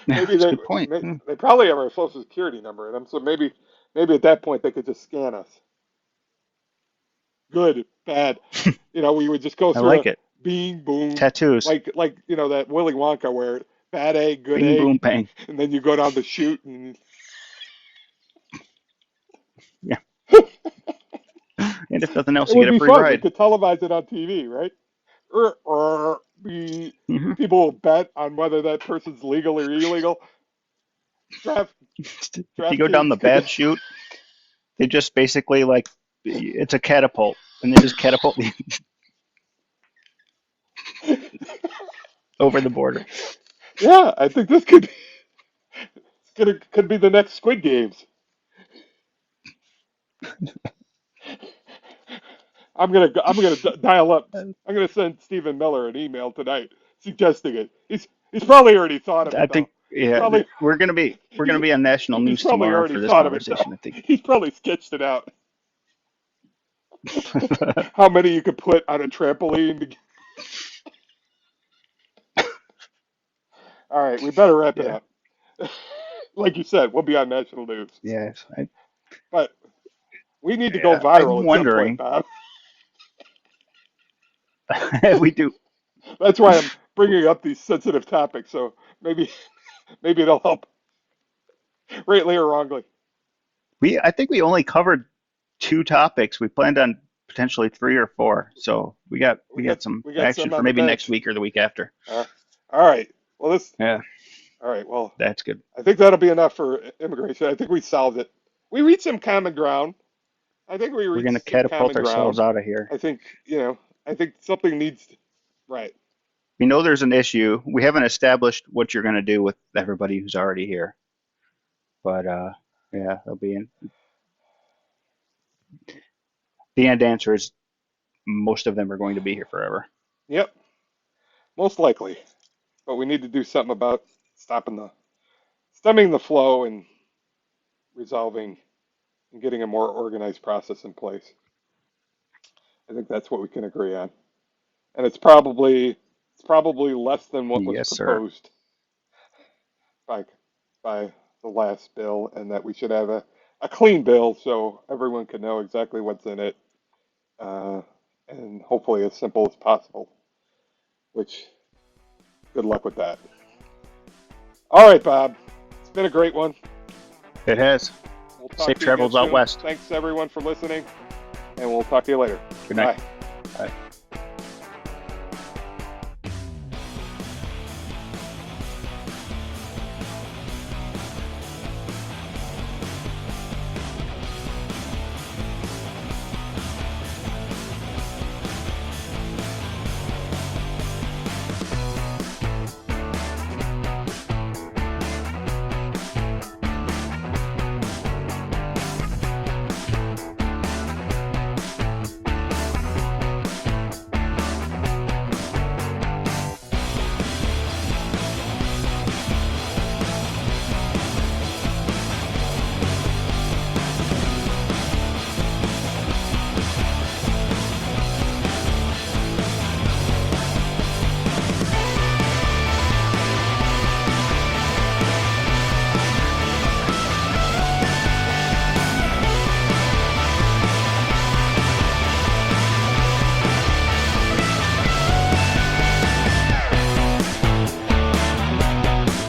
Yeah, maybe that's a good point. they probably have our social security number in them. So maybe at that point they could just scan us. Good, bad. We would just go I through like a it. being boom, Tattoos. like that Willy Wonka where bad egg, good Bing, egg, boom, bang. and then you go down the chute and Yeah. And if nothing it else, you would get a be free fun. We ride. could televise it on TV, right? Be Hmm. people will bet on whether that person's legal or illegal. Draft If you go down DraftKings the could bad chute, they just basically like it's a catapult, and they just catapult you over the border. yeah, I think this could be the next Squid Games. I'm gonna dial up. I'm gonna send Stephen Miller an email tonight suggesting it. He's probably already thought of I it though. think He's yeah, probably we're gonna he's, be on national he's news probably tomorrow already for this thought of it though. conversation. I think. He's probably sketched it out. How many you could put on a trampoline? All right, we better wrap it Yeah, up. Like you said, we'll be on national news. yeah. But we need to go I'm viral at some point, wondering. Bob. We do. That's why I'm bringing up these sensitive topics. So maybe maybe it'll help, rightly or wrongly. I think we only covered two topics. We planned on potentially three or four. So we got some We got action some for on the maybe next bench. week or the week after. Uh, all right. Well, this. Yeah, All right. Well, that's good. I think that'll be enough for immigration. I think we solved it. We reached some common ground. I think we We're gonna reached some catapult common ourselves ground. out of here. I think I think something needs. Right. We know there's an issue. We haven't established what you're gonna do with everybody who's already here. But yeah, they'll be in. The end answer is most of them are going to be here forever. Yep. Most likely. But we need to do something about stopping the stemming the flow and resolving and getting a more organized process in place. I think that's what we can agree on. And it's probably less than what was Yes, sir. proposed by by the last bill, and that we should have a clean bill so everyone can know exactly what's in it, uh, and hopefully as simple as possible. Which good luck with that. All right, Bob. It's been a great one. It has. We'll talk Safe to you again travels out soon. west. Thanks everyone for listening, and we'll talk to you later. Good night. Bye. Bye.